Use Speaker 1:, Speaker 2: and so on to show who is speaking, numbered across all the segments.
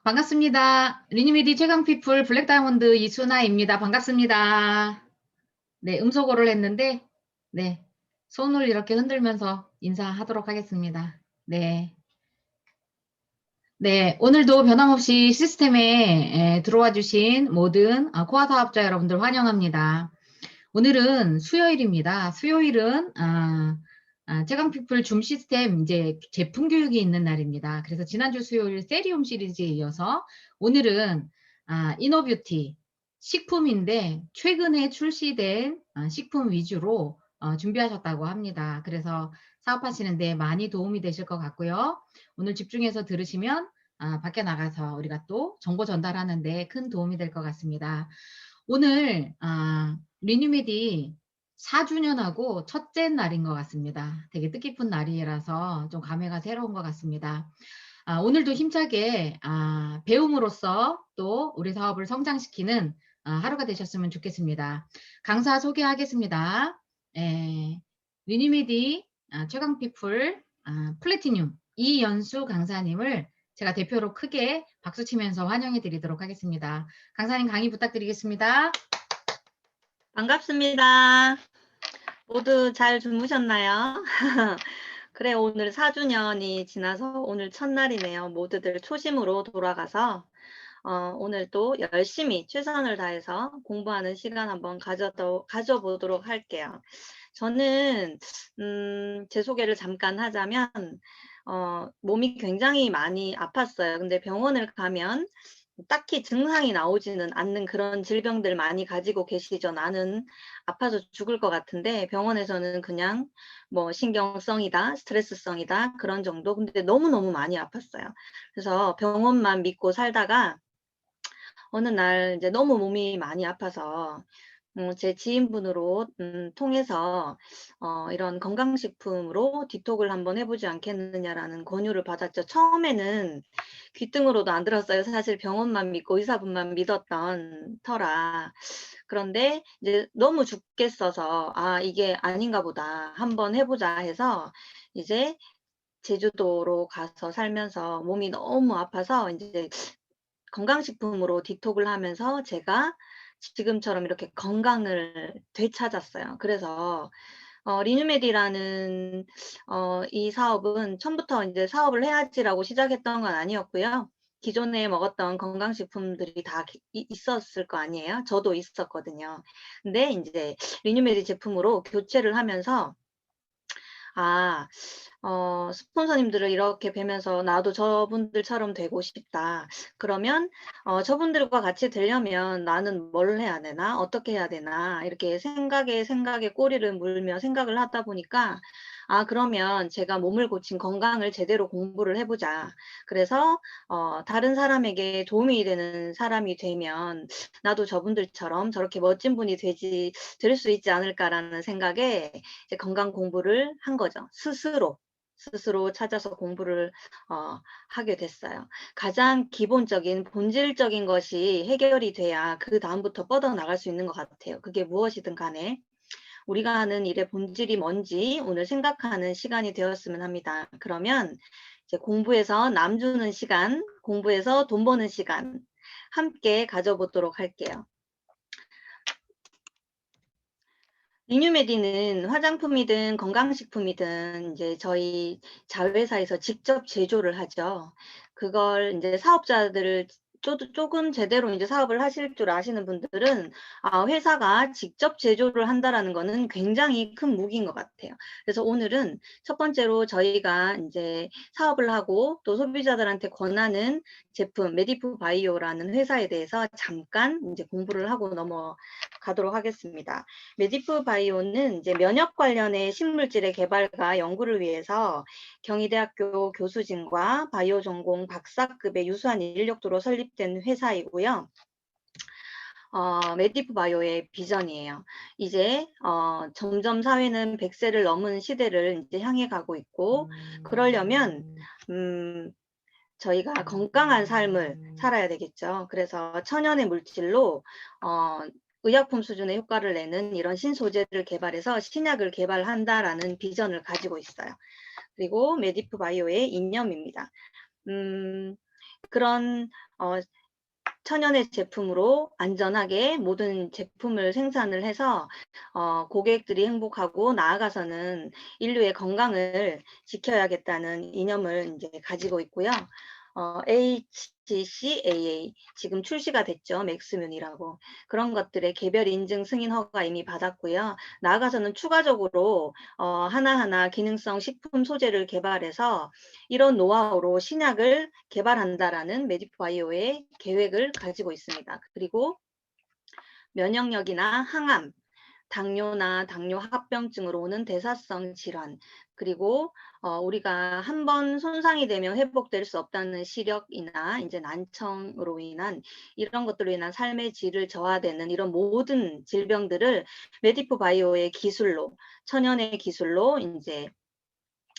Speaker 1: 반갑습니다. 리니메디 최강피플 블랙다이몬드 이순아입니다. 반갑습니다. 네, 음소거를 했는데, 네, 손을 이렇게 흔들면서 인사하도록 하겠습니다. 네. 네, 오늘도 변함없이 시스템에 들어와 주신 모든 코어 사업자 여러분들 환영합니다. 오늘은 수요일입니다. 수요일은 최강피플 줌 시스템 이제 제품 교육이 있는 날입니다. 그래서 지난주 수요일 세리움 시리즈에 이어서 오늘은 이너뷰티 식품인데 최근에 출시된 식품 위주로 준비하셨다고 합니다. 그래서 사업하시는데 많이 도움이 되실 것 같고요. 오늘 집중해서 들으시면 밖에 나가서 우리가 또 정보 전달하는데 큰 도움이 될 것 같습니다. 오늘 리뉴메디 4주년하고 첫째 날인 것 같습니다. 되게 뜻깊은 날이라서 좀 감회가 새로운 것 같습니다. 오늘도 힘차게 배움으로써 또 우리 사업을 성장시키는 하루가 되셨으면 좋겠습니다. 강사 소개하겠습니다. 리뉴메디 최강피플 플래티늄 이연수 강사님을 제가 대표로 크게 박수치면서 환영해 드리도록 하겠습니다. 강사님 강의 부탁드리겠습니다.
Speaker 2: 반갑습니다. 모두 잘 주무셨나요? 그래, 오늘 4주년이 지나서 오늘 첫날이네요. 모두들 초심으로 돌아가서 오늘 또 열심히 최선을 다해서 공부하는 시간 한번 가져보도록 할게요. 저는 제 소개를 잠깐 하자면 몸이 굉장히 많이 아팠어요. 근데 병원을 가면 딱히 증상이 나오지는 않는 그런 질병들 많이 가지고 계시죠. 나는 아파서 죽을 것 같은데 병원에서는 그냥 뭐 신경성이다, 스트레스성이다 그런 정도. 근데 너무너무 많이 아팠어요. 그래서 병원만 믿고 살다가 어느 날 이제 너무 몸이 많이 아파서 제 지인분으로 통해서 이런 건강식품으로 디톡을 한번 해보지 않겠느냐라는 권유를 받았죠. 처음에는 귀등으로도 안 들었어요. 사실 병원만 믿고 의사분만 믿었던 터라. 그런데 이제 너무 죽겠어서 이게 아닌가 보다. 한번 해보자 해서 이제 제주도로 가서 살면서 몸이 너무 아파서 이제 건강식품으로 디톡을 하면서 제가 지금처럼 이렇게 건강을 되찾았어요. 그래서 리뉴메디라는 이 사업은 처음부터 이제 '사업을 해야지.'라고 시작했던 건 아니었고요. 기존에 먹었던 건강식품들이 다 있었을 거 아니에요. 저도 있었거든요. 근데 인제 리뉴메디 제품으로 교체를 하면서 아 스폰서님들을 이렇게 뵈면서 '나도 저분들처럼 되고 싶다.' 그러면 저분들과 같이 되려면 '나는 뭘 해야 되나? 어떻게 해야 되나?' 이렇게 생각에 꼬리를 물며 생각을 하다 보니까 그러면 제가 몸을 고친 건강을 제대로 공부를 해 보자. 그래서 다른 사람에게 도움이 되는 사람이 되면 '나도 저분들처럼 저렇게 멋진 분이 될 수 있지 않을까.'라는 생각에 이제 건강 공부를 한 거죠. 스스로 찾아서 공부를 하게 됐어요. 가장 기본적인 본질적인 것이 해결이 돼야 그다음부터 뻗어나갈 수 있는 것 같아요. 그게 무엇이든 간에. 우리가 하는 일의 본질이 뭔지 오늘 생각하는 시간이 되었으면 합니다. 그러면 이제 공부해서 남 주는 시간, 공부해서 돈 버는 시간 함께 가져보도록 할게요. 리뉴메디는 화장품이든 건강식품이든 이제 저희 자회사에서 직접 제조를 하죠. 그걸 인제 사업자들을 조금 제대로 인제 사업을 하실 줄 아시는 분들은 회사가 직접 제조를 한다라는 거는 굉장히 큰 무기인 것 같아요. 그래서 오늘은 첫 번째로 저희가 인제 사업을 하고 또 소비자들한테 권하는 제품 메디프 바이오라는 회사에 대해서 잠깐 인제 공부를 하고 넘어가도록 하겠습니다. 메디프 바이오는 이제 면역 관련의 신물질의 개발과 연구를 위해서 경희대학교 교수진과 바이오 전공 박사급의 유수한 인력도로 설립된 회사이고요. 메디프 바이오의 비전이에요. 이제 점점 사회는 100세를 넘은 시대를 이제 향해 가고 있고 그러려면 저희가 건강한 삶을 살아야 되겠죠. 그래서 천연의 물질로 의약품 수준의 효과를 내는 이런 신소재를 개발해서 신약을 개발한다라는 비전을 가지고 있어요. 그리고 메디프 바이오의 이념입니다. 그런 천연의 제품으로 안전하게 모든 제품을 생산을 해서 고객들이 행복하고 나아가서는 인류의 건강을 지켜야겠다는 이념을 이제 가지고 있고요. HCAA 지금 출시가 됐죠. 맥스뮴이라고. 그런 것들의 개별 인증 승인 허가 이미 받았고요. 나아가서는 추가적으로 하나하나 기능성 식품 소재를 개발해서 이런 노하우로 신약을 개발한다라는 메디바이오의 계획을 가지고 있습니다. 그리고 면역력이나 항암, 당뇨나 당뇨합병증으로 오는 대사성 질환, 그리고 우리가 한 번 손상이 되면 회복될 수 없다는 시력이나 이제 난청으로 인한 이런 것들로 인한 삶의 질을 저하되는 이런 모든 질병들을 메디프 바이오의 기술로, 천연의 기술로 이제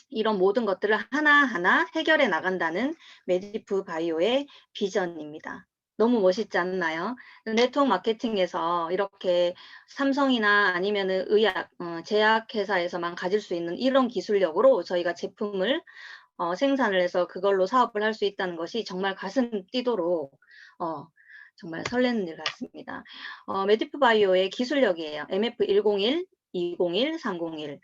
Speaker 2: 이런 모든 것들을 하나하나 해결해 나간다는 메디프 바이오의 비전입니다. 너무 멋있지 않나요? 네트워크 마케팅에서 이렇게 삼성이나 아니면은 의학, 제약회사에서만 가질 수 있는 이런 기술력으로 저희가 제품을 생산을 해서 그걸로 사업을 할 수 있다는 것이 정말 가슴 뛰도록 정말 설레는 일 같습니다. 메디프 바이오의 기술력이에요. MF101, 201, 301.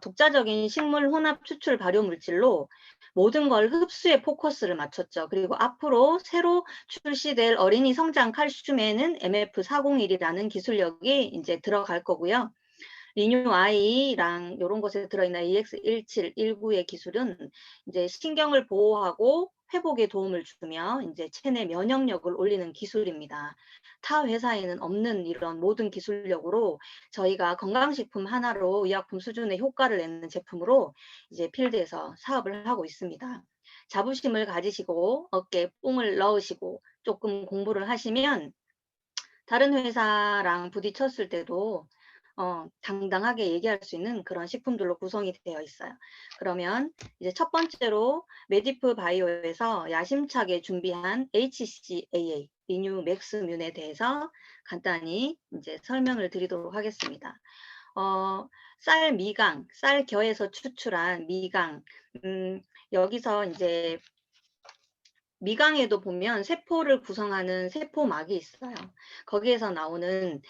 Speaker 2: 독자적인 식물 혼합 추출 발효 물질로 모든 걸 흡수에 포커스를 맞췄죠. 그리고 앞으로 새로 출시될 어린이 성장 칼슘에는 MF401이라는 기술력이 이제 들어갈 거고요. 리뉴 I랑 이런 것에 들어있는 AX1719의 기술은 이제 신경을 보호하고 회복에 도움을 주며 이제 체내 면역력을 올리는 기술입니다. 타 회사에는 없는 이런 모든 기술력으로 저희가 건강식품 하나로 의약품 수준의 효과를 내는 제품으로 이제 필드에서 사업을 하고 있습니다. 자부심을 가지시고 어깨에 뽕을 넣으시고 조금 공부를 하시면 다른 회사랑 부딪혔을 때도 당당하게 얘기할 수 있는 그런 식품들로 구성이 되어 있어요. 그러면 이제 첫 번째로 메디프 바이오에서 야심차게 준비한 HCAA, 리뉴 맥스뮴에 대해서 간단히 이제 설명을 드리도록 하겠습니다. 쌀 미강, 쌀겨에서 추출한 미강, 여기서 이제 미강에도 보면 세포를 구성하는 세포막이 있어요. 거기에서 나오는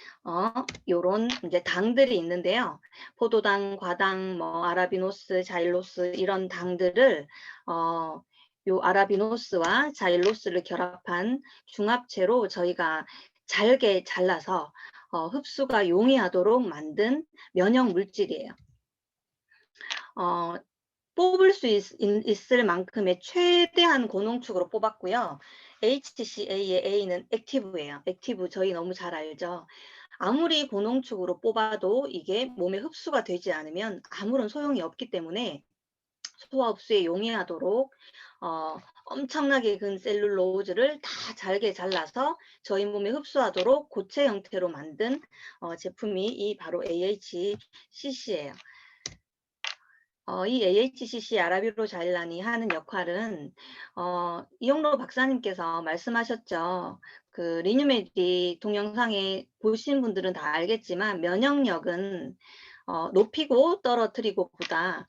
Speaker 2: 요런 이제 당들이 있는데요. 포도당, 과당, 뭐 아라비노스, 자일로스 이런 당들을 요 아라비노스와 자일로스를 결합한 중합체로 저희가 잘게 잘라서 흡수가 용이하도록 만든 면역 물질이에요. 뽑을 수 있을 만큼의 최대한 고농축으로 뽑았고요. HCA의 A는 액티브예요. 액티브 저희 너무 잘 알죠. 아무리 고농축으로 뽑아도 이게 몸에 흡수가 되지 않으면 아무런 소용이 없기 때문에 소화 흡수에 용이하도록 엄청나게 근 셀룰로즈를 다 잘게 잘라서 저희 몸에 흡수하도록 고체 형태로 만든 제품이 이 바로 AHCC예요. 이 AHCC 아라비로 자일란이 하는 역할은 이영로 박사님께서 말씀하셨죠. 그 리뉴메디 동영상에 보신 분들은 다 알겠지만 면역력은 높이고 떨어뜨리고 보다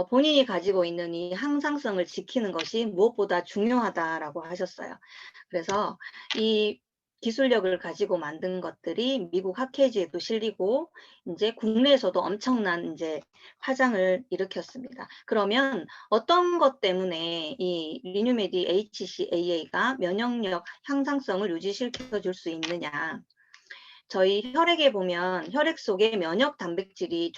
Speaker 2: 본인이 가지고 있는 이 항상성을 지키는 것이 무엇보다 중요하다라고 하셨어요. 그래서 이 기술력을 가지고 만든 것들이 미국 학회지에도 실리고 이제 국내에서도 엄청난 이제 파장을 일으켰습니다. 그러면 어떤 것 때문에 이 리뉴메디 HCAA가 면역력 향상성을 유지시켜 줄 수 있느냐? 저희 혈액에 보면 혈액 속에 면역 단백질이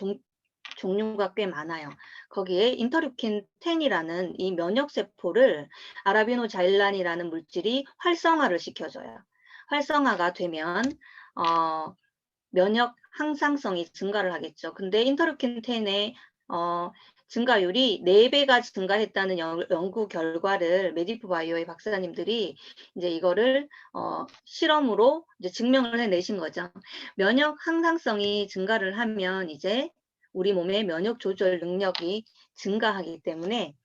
Speaker 2: 종류가 꽤 많아요. 거기에 인터루킨 10이라는 이 면역 세포를 아라비노 자일란이라는 물질이 활성화를 시켜줘요. 활성화가 되면 면역 항상성이 증가를 하겠죠. 근데 인터루킨 10의 증가율이 4배가 증가했다는 연구 결과를 메디프 바이오의 박사님들이 이제 이거를 실험으로 이제 증명을 해내신 거죠. 면역 항상성이 증가를 하면 이제 우리 몸의 면역 조절 능력이 증가하기 때문에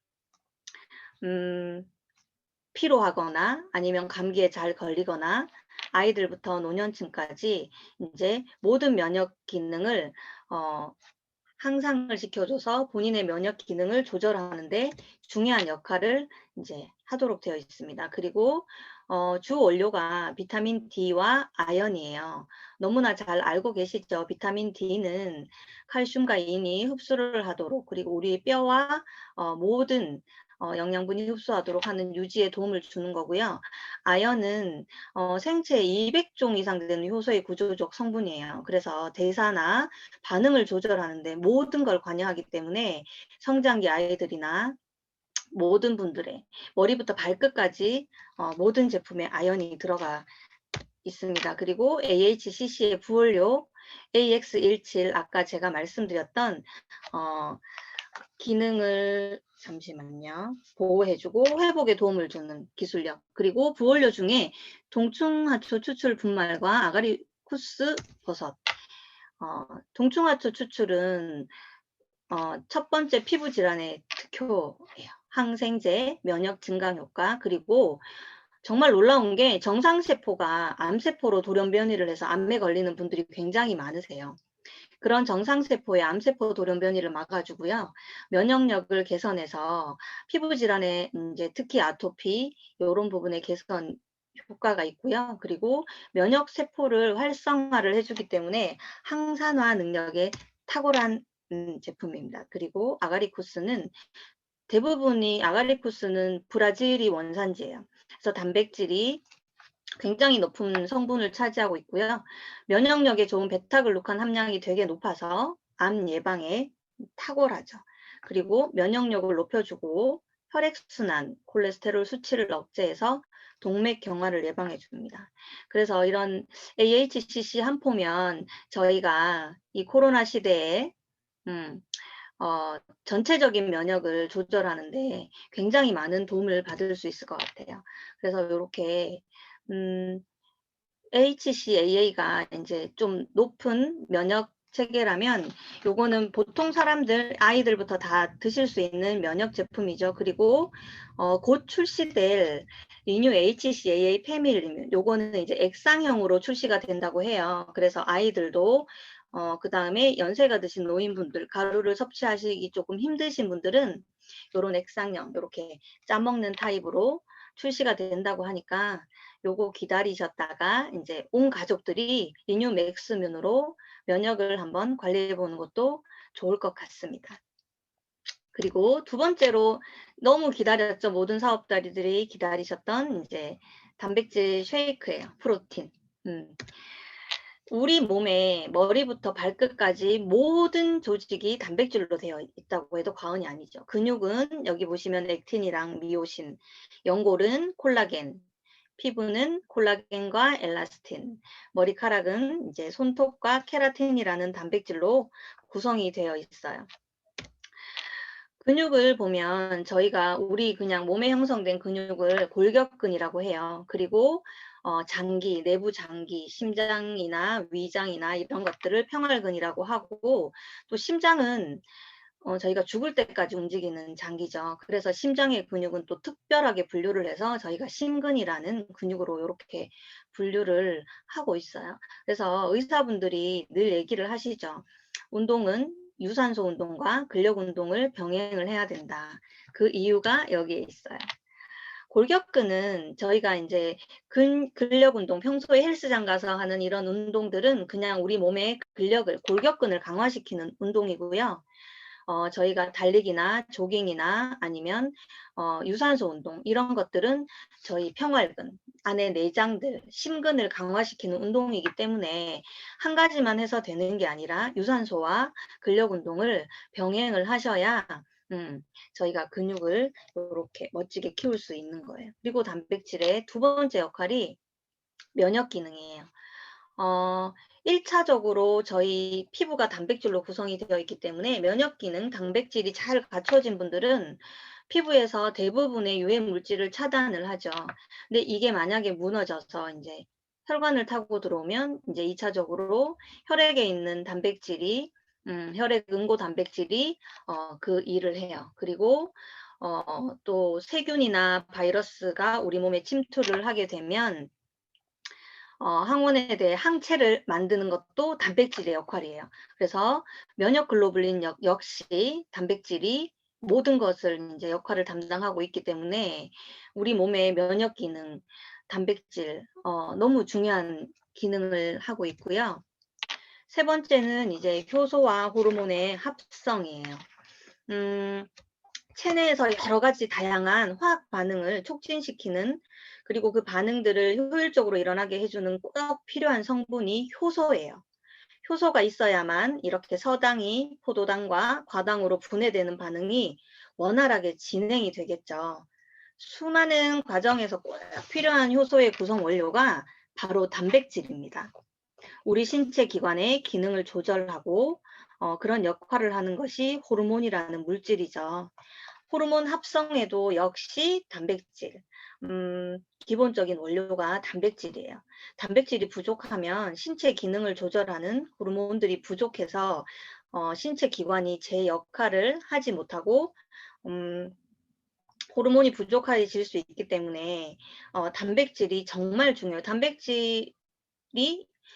Speaker 2: 피로하거나 아니면 감기에 잘 걸리거나 아이들부터 노년층까지 이제 모든 면역 기능을 향상을 시켜줘서 본인의 면역 기능을 조절하는 데 중요한 역할을 이제 하도록 되어 있습니다. 그리고 주 원료가 비타민 D와 아연이에요. 너무나 잘 알고 계시죠? 비타민 D는 칼슘과 인이 흡수를 하도록, 그리고 우리 뼈와 모든 영양분이 흡수하도록 하는 유지에 도움을 주는 거고요. 아연은 생체 200종 이상 되는 효소의 구조적 성분이에요. 그래서 대사나 반응을 조절하는데 모든 걸 관여하기 때문에 성장기 아이들이나 모든 분들의 머리부터 발끝까지 모든 제품에 아연이 들어가 있습니다. 그리고 AHCC의 부원료 AX17, 아까 제가 말씀드렸던 기능을 잠시만요. 보호해주고 회복에 도움을 주는 기술력. 그리고 부원료 중에 동충하초 추출 분말과 아가리쿠스 버섯. 동충하초 추출은 첫 번째 피부 질환의 특효예요. 항생제, 면역 증강 효과, 그리고 정말 놀라운 게 정상세포가 암세포로 돌연 변이를 해서 암에 걸리는 분들이 굉장히 많으세요. 그런 정상세포의 암세포 돌연 변이를 막아주고요. 면역력을 개선해서 피부 질환에 이제 특히 아토피 이런 부분의 개선 효과가 있고요. 그리고 면역 세포를 활성화를 해주기 때문에 항산화 능력에 탁월한 제품입니다. 그리고 아가리쿠스는 아가리쿠스는 브라질이 원산지예요. 그래서 단백질이 굉장히 높은 성분을 차지하고 있고요. 면역력에 좋은 베타글루칸 함량이 되게 높아서 암 예방에 탁월하죠. 그리고 면역력을 높여주고 혈액순환, 콜레스테롤 수치를 억제해서 동맥 경화를 예방해 줍니다. 그래서 이런 AHCC 한 포면 저희가 이 코로나 시대에 전체적인 면역을 조절하는데 굉장히 많은 도움을 받을 수 있을 것 같아요. 그래서 이렇게 HCAA가 이제 좀 높은 면역 체계라면 요거는 보통 사람들, 아이들부터 다 드실 수 있는 면역 제품이죠. 그리고 곧 출시될 리뉴 HCAA 패밀리면 요거는 이제 액상형으로 출시가 된다고 해요. 그래서 아이들도 그 다음에 연세가 드신 노인분들, 가루를 섭취하시기 조금 힘드신 분들은 요런 액상형, 요렇게 짜먹는 타입으로 출시가 된다고 하니까 요거 기다리셨다가 이제 온 가족들이 리뉴 맥스면으로 면역을 한번 관리해 보는 것도 좋을 것 같습니다. 그리고 두 번째로 너무 기다렸죠. 모든 사업자들이 기다리셨던 이제 단백질 쉐이크예요. 프로틴. 우리 몸에 머리부터 발끝까지 모든 조직이 단백질로 되어 있다고 해도 과언이 아니죠. 근육은 여기 보시면 액틴이랑 미오신, 연골은 콜라겐, 피부는 콜라겐과 엘라스틴, 머리카락은 이제 손톱과 케라틴이라는 단백질로 구성이 되어 있어요. 근육을 보면 저희가 우리 그냥 몸에 형성된 근육을 골격근이라고 해요. 그리고 장기, 내부 장기, 심장이나 위장이나 이런 것들을 평활근이라고 하고, 또 심장은 저희가 죽을 때까지 움직이는 장기죠. 그래서 심장의 근육은 또 특별하게 분류를 해서 저희가 심근이라는 근육으로 이렇게 분류를 하고 있어요. 그래서 의사분들이 늘 얘기를 하시죠. 운동은 유산소 운동과 근력 운동을 병행을 해야 된다. 그 이유가 여기에 있어요. 골격근은 저희가 이제 근력 운동, 평소에 헬스장 가서 하는 이런 운동들은 그냥 우리 몸의 근력을, 골격근을 강화시키는 운동이고요. 저희가 달리기나 조깅이나 아니면 유산소 운동 이런 것들은 저희 평활근, 안에 내장들, 심근을 강화시키는 운동이기 때문에 한 가지만 해서 되는 게 아니라 유산소와 근력 운동을 병행을 하셔야 저희가 근육을 이렇게 멋지게 키울 수 있는 거예요. 그리고 단백질의 두 번째 역할이 면역 기능이에요. 1차적으로 저희 피부가 단백질로 구성이 되어 있기 때문에 면역 기능, 단백질이 잘 갖춰진 분들은 피부에서 대부분의 유해 물질을 차단을 하죠. 근데 이게 만약에 무너져서 이제 혈관을 타고 들어오면 이제 2차적으로 혈액에 있는 단백질이 혈액 응고 단백질이 그 일을 해요. 그리고 또 세균이나 바이러스가 우리 몸에 침투를 하게 되면 항원에 대해 항체를 만드는 것도 단백질의 역할이에요. 그래서 면역 글로불린 역시 단백질이 모든 것을 이제 역할을 담당하고 있기 때문에 우리 몸의 면역 기능, 단백질 너무 중요한 기능을 하고 있고요. 세 번째는 이제 효소와 호르몬의 합성이에요. 체내에서 여러 가지 다양한 화학 반응을 촉진시키는, 그리고 그 반응들을 효율적으로 일어나게 해주는 꼭 필요한 성분이 효소예요. 효소가 있어야만 이렇게 서당이 포도당과 과당으로 분해되는 반응이 원활하게 진행이 되겠죠. 수많은 과정에서 꼭 필요한 효소의 구성 원료가 바로 단백질입니다. 우리 신체 기관의 기능을 조절하고 그런 역할을 하는 것이 호르몬이라는 물질이죠. 호르몬 합성에도 역시 단백질, 기본적인 원료가 단백질이에요. 단백질이 부족하면 신체 기능을 조절하는 호르몬들이 부족해서 신체 기관이 제 역할을 하지 못하고 호르몬이 부족해질 수 있기 때문에 단백질이 정말 중요해요. 단백질이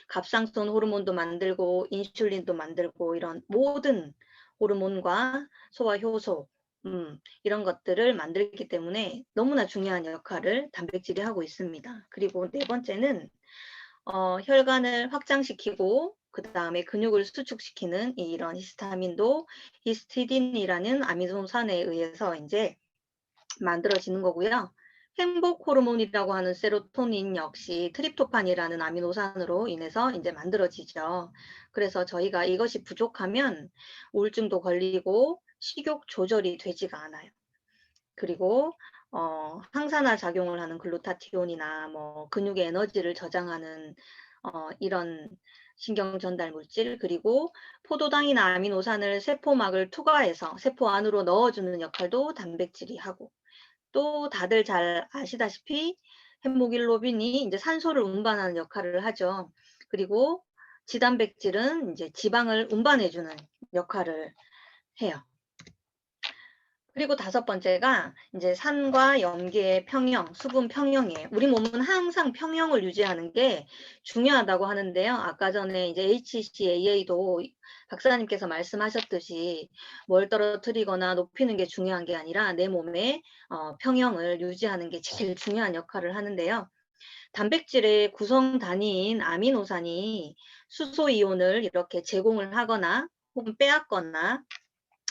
Speaker 2: 갑상선 호르몬도 만들고 인슐린도 만들고 이런 모든 호르몬과 소화 효소 이런 것들을 만들기 때문에 너무나 중요한 역할을 단백질이 하고 있습니다. 그리고 네 번째는 혈관을 확장시키고 그 다음에 근육을 수축시키는 이런 히스타민도 히스티딘이라는 아미노산에 의해서 이제 만들어지는 거고요. 행복 호르몬이라고 하는 세로토닌 역시 트립토판이라는 아미노산으로 인해서 이제 만들어지죠. 그래서 저희가 이것이 부족하면 우울증도 걸리고 식욕 조절이 되지가 않아요. 그리고 항산화 작용을 하는 글루타티온이나 뭐 근육의 에너지를 저장하는 이런 신경 전달 물질, 그리고 포도당이나 아미노산을 세포막을 투과해서 세포 안으로 넣어주는 역할도 단백질이 하고, 또 다들 잘 아시다시피 헤모글로빈이 이제 산소를 운반하는 역할을 하죠. 그리고 지단백질은 이제 지방을 운반해주는 역할을 해요. 그리고 다섯 번째가 이제 산과 염계의 평형, 수분 평형이에요. 우리 몸은 항상 평형을 유지하는 게 중요하다고 하는데요. 아까 전에 이제 HCAA도 박사님께서 말씀하셨듯이 뭘 떨어뜨리거나 높이는 게 중요한 게 아니라 내 몸의 평형을 유지하는 게 제일 중요한 역할을 하는데요. 단백질의 구성 단위인 아미노산이 수소 이온을 이렇게 제공을 하거나 혹은 빼앗거나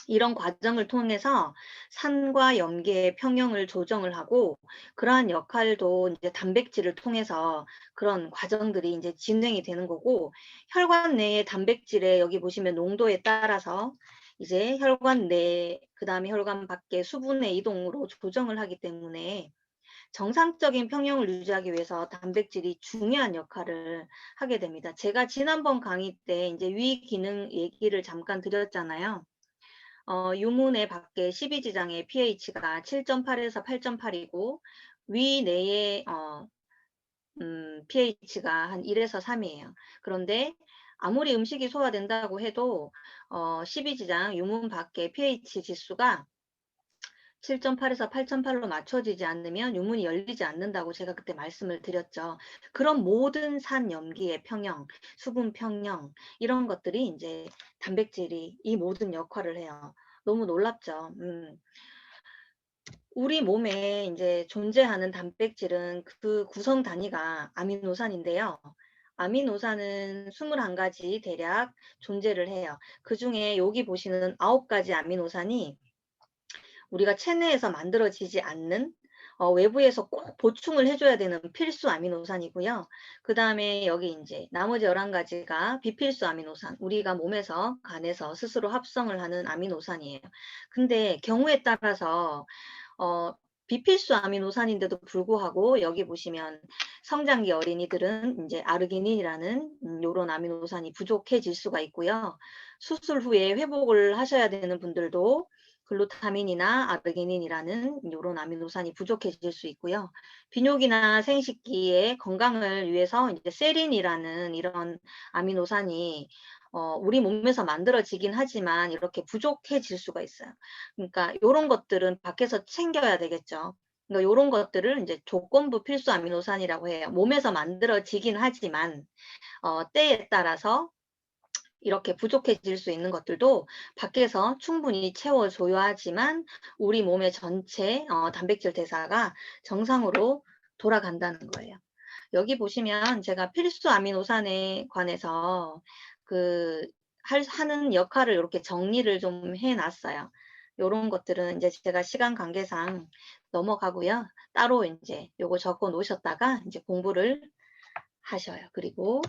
Speaker 2: 이런 과정을 통해서 산과 염계의 평형을 조정을 하고, 그러한 역할도 이제 단백질을 통해서 그런 과정들이 이제 진행이 되는 거고, 혈관 내의 단백질의 여기 보시면 농도에 따라서 이제 혈관 내, 그 다음에 혈관 밖의 수분의 이동으로 조정을 하기 때문에 정상적인 평형을 유지하기 위해서 단백질이 중요한 역할을 하게 됩니다. 제가 지난번 강의 때 이제 위 기능 얘기를 잠깐 드렸잖아요. 유문의 밖에 12지장의 pH가 7.8에서 8.8이고 위 내의 pH가 한 1에서 3이에요. 그런데 아무리 음식이 소화된다고 해도 12지장 유문 밖의 pH 지수가 7.8에서 8.8로 맞춰지지 않으면 유문이 열리지 않는다고 제가 그때 말씀을 드렸죠. 그런 모든 산 염기의 평형, 수분 평형 이런 것들이 이제 단백질이 이 모든 역할을 해요. 너무 놀랍죠. 우리 몸에 이제 존재하는 단백질은 그 구성 단위가 아미노산인데요. 아미노산은 21가지 대략 존재를 해요. 그중에 여기 보시는 9가지 아미노산이 우리가 체내에서 만들어지지 않는 외부에서 꼭 보충을 해줘야 되는 필수 아미노산이고요. 그 다음에 여기 이제 나머지 11가지가 비필수 아미노산, 우리가 몸에서 간에서 스스로 합성을 하는 아미노산이에요. 근데 경우에 따라서 비필수 아미노산인데도 불구하고 여기 보시면 성장기 어린이들은 이제 아르기닌이라는 요런 아미노산이 부족해질 수가 있고요. 수술 후에 회복을 하셔야 되는 분들도 글루타민이나 아르기닌이라는 이런 아미노산이 부족해질 수 있고요. 비뇨기나 생식기의 건강을 위해서 이제 세린이라는 이런 아미노산이 우리 몸에서 만들어지긴 하지만 이렇게 부족해질 수가 있어요. 그러니까 이런 것들은 밖에서 챙겨야 되겠죠. 그러니까 요런 것들을 이제 조건부 필수 아미노산이라고 해요. 몸에서 만들어지긴 하지만 때에 따라서 이렇게 부족해질 수 있는 것들도 밖에서 충분히 채워줘야 하지만 우리 몸의 전체 단백질 대사가 정상으로 돌아간다는 거예요. 여기 보시면 제가 필수 아미노산에 관해서 하는 역할을 이렇게 정리를 좀 해놨어요. 요런 것들은 이제 제가 시간 관계상 넘어가고요. 따로 이제 요거 적어 놓으셨다가 이제 공부를 하셔요. 그리고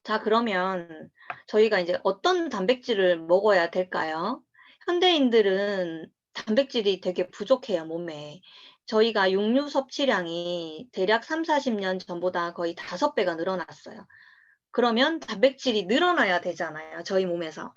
Speaker 2: 자, 그러면 저희가 이제 어떤 단백질을 먹어야 될까요? 현대인들은 단백질이 되게 부족해요, 몸에. 저희가 육류 섭취량이 대략 30-40년 전보다 거의 5배가 늘어났어요. 그러면 단백질이 늘어나야 되잖아요, 저희 몸에서.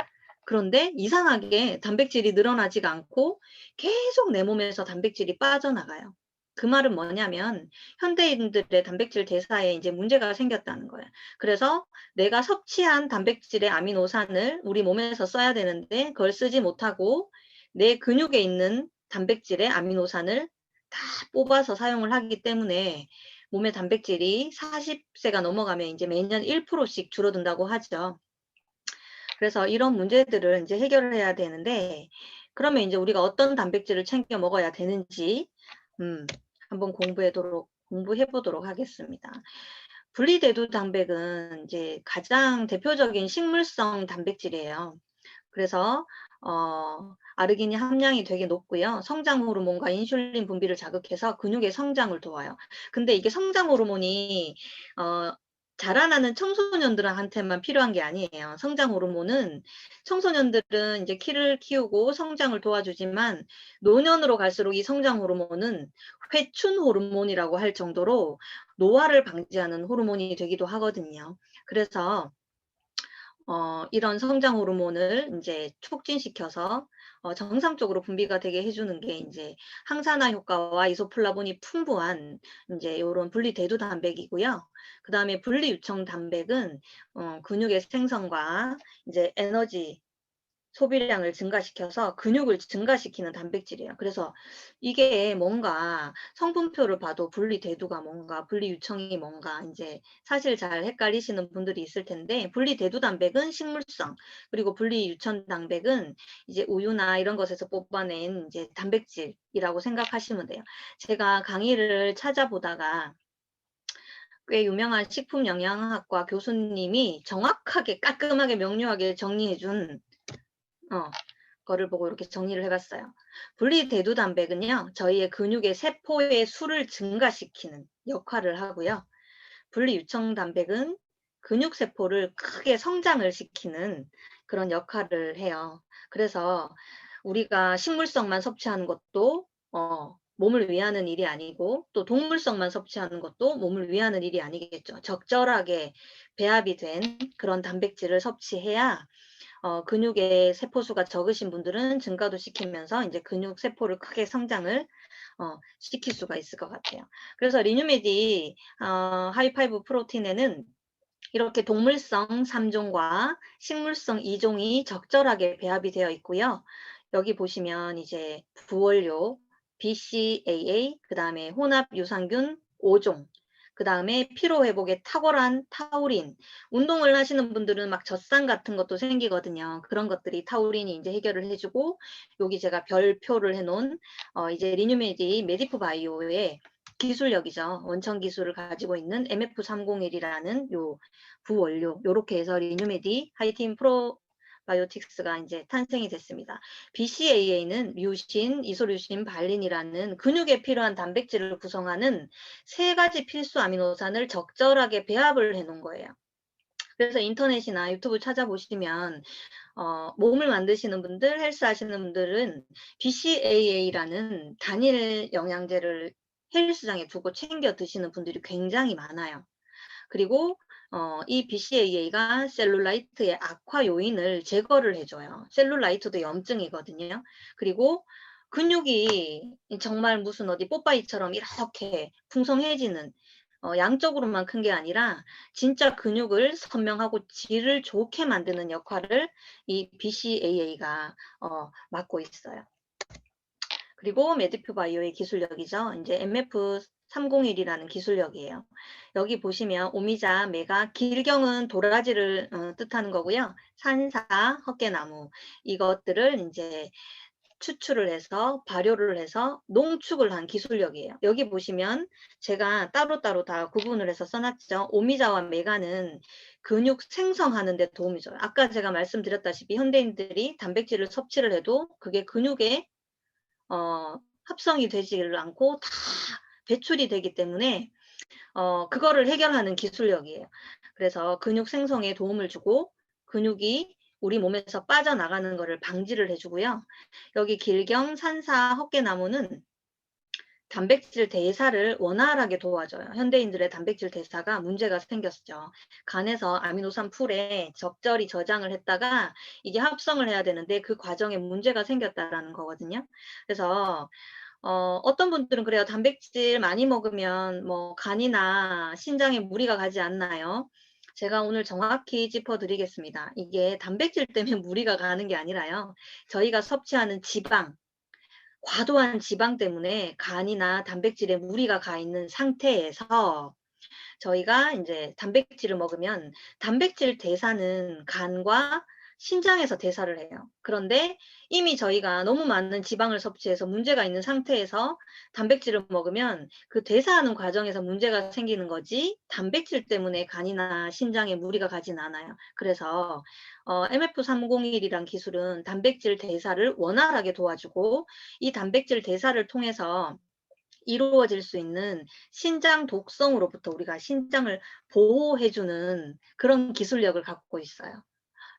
Speaker 2: 그런데 이상하게 단백질이 늘어나지가 않고 계속 내 몸에서 단백질이 빠져나가요. 그 말은 뭐냐면 현대인들의 단백질 대사에 이제 문제가 생겼다는 거예요. 그래서 내가 섭취한 단백질의 아미노산을 우리 몸에서 써야 되는데 그걸 쓰지 못하고 내 근육에 있는 단백질의 아미노산을 다 뽑아서 사용을 하기 때문에 몸의 단백질이 40세가 넘어가면 이제 매년 1%씩 줄어든다고 하죠. 그래서 이런 문제들을 이제 해결을 해야 되는데 그러면 이제 우리가 어떤 단백질을 챙겨 먹어야 되는지 한번 공부해 보도록 하겠습니다. 분리대두 단백은 이제 가장 대표적인 식물성 단백질이에요. 그래서 아르기닌 함량이 되게 높고요. 성장 호르몬과 인슐린 분비를 자극해서 근육의 성장을 도와요. 근데 이게 성장 호르몬이 자라나는 청소년들한테만 필요한 게 아니에요. 성장 호르몬은 청소년들은 이제 키를 키우고 성장을 도와주지만 노년으로 갈수록 이 성장 호르몬은 회춘 호르몬이라고 할 정도로 노화를 방지하는 호르몬이 되기도 하거든요. 그래서 이런 성장 호르몬을 이제 촉진시켜서 정상적으로 분비가 되게 해주는 게 이제 항산화 효과와 이소플라본이 풍부한 이제 요런 분리대두 단백이고요. 그 다음에 분리유청 단백은 근육의 생성과 이제 에너지 소비량을 증가시켜서 근육을 증가시키는 단백질이에요. 그래서 이게 뭔가 성분표를 봐도 분리대두가 뭔가 분리유청이 뭔가 이제 사실 잘 헷갈리시는 분들이 있을 텐데 분리대두 단백은 식물성 그리고 분리유청 단백은 이제 우유나 이런 것에서 뽑아낸 이제 단백질이라고 생각하시면 돼요. 제가 강의를 찾아보다가 꽤 유명한 식품영양학과 교수님이 정확하게 깔끔하게 명료하게 정리해준 거를 보고 이렇게 정리를 해봤어요. 분리대두 단백은요, 저희의 근육의 세포의 수를 증가시키는 역할을 하고요. 분리유청 단백은 근육세포를 크게 성장을 시키는 그런 역할을 해요. 그래서 우리가 식물성만 섭취하는 것도 몸을 위하는 일이 아니고 또 동물성만 섭취하는 것도 몸을 위하는 일이 아니겠죠. 적절하게 배합이 된 그런 단백질을 섭취해야 근육의 세포수가 적으신 분들은 증가도 시키면서 이제 근육 세포를 크게 성장을 시킬 수가 있을 것 같아요. 그래서 리뉴메디 하이파이브 프로틴에는 이렇게 동물성 3종과 식물성 2종이 적절하게 배합이 되어 있고요. 여기 보시면 이제 부원료 BCAA, 그 다음에 혼합 유산균 5종, 그 다음에 피로회복에 탁월한 타우린, 운동을 하시는 분들은 막 젖산 같은 것도 생기거든요. 그런 것들이 타우린이 이제 해결을 해주고, 여기 제가 별표를 해놓은 이제 리뉴메디 메디프 바이오의 기술력이죠. 원천 기술을 가지고 있는 MF301이라는 요 부원료, 요렇게 해서 리뉴메디 하이틴 프로바이오틱스가 이제 탄생이 됐습니다. BCAA는 류신, 이소류신, 발린이라는 근육에 필요한 단백질을 구성하는 3가지 필수 아미노산을 적절하게 배합을 해 놓은 거예요. 그래서 인터넷이나 유튜브 찾아보시면 몸을 만드시는 분들, 헬스 하시는 분들은 BCAA라는 단일 영양제를 헬스장에 두고 챙겨 드시는 분들이 굉장히 많아요. 그리고 이 BCAA가 셀룰라이트의 악화 요인을 제거를 해줘요. 셀룰라이트도 염증이거든요. 그리고 근육이 정말 무슨 어디 뽀빠이처럼 이렇게 풍성해지는 양쪽으로만 큰 게 아니라 진짜 근육을 선명하고 질을 좋게 만드는 역할을 이 BCAA가 맡고 있어요. 그리고 메디퓨 바이오의 기술력이죠. 이제 MF301이라는 기술력이에요. 여기 보시면 오미자, 메가, 길경은 도라지를 뜻하는 거고요. 산사, 헛개나무 이것들을 이제 추출을 해서 발효를 해서 농축을 한 기술력이에요. 여기 보시면 제가 따로따로 다 구분을 해서 써놨죠. 오미자와 메가는 근육 생성하는 데 도움이 줘요. 아까 제가 말씀드렸다시피 현대인들이 단백질을 섭취를 해도 그게 근육에 합성이 되지를 않고 다 배출이 되기 때문에 그거를 해결하는 기술력이에요. 그래서 근육 생성에 도움을 주고 근육이 우리 몸에서 빠져나가는 것을 방지를 해주고요. 여기 길경, 산사, 헛개나무는 단백질 대사를 원활하게 도와줘요. 현대인들의 단백질 대사가 문제가 생겼죠. 간에서 아미노산 풀에 적절히 저장을 했다가 이게 합성을 해야 되는데 그 과정에 문제가 생겼다라는 거거든요. 그래서 어떤 분들은 그래요. 단백질 많이 먹으면 뭐 간이나 신장에 무리가 가지 않나요? 제가 오늘 정확히 짚어드리겠습니다. 이게 단백질 때문에 무리가 가는 게 아니라요. 저희가 섭취하는 지방, 과도한 지방 때문에 간이나 단백질에 무리가 가 있는 상태에서 저희가 이제 단백질을 먹으면 단백질 대사는 간과 신장에서 대사를 해요. 그런데 이미 저희가 너무 많은 지방을 섭취해서 문제가 있는 상태에서 단백질을 먹으면 그 대사하는 과정에서 문제가 생기는 거지 단백질 때문에 간이나 신장에 무리가 가진 않아요. 그래서 MF301이란 기술은 단백질 대사를 원활하게 도와주고 이 단백질 대사를 통해서 이루어질 수 있는 신장 독성으로부터 우리가 신장을 보호해주는 그런 기술력을 갖고 있어요.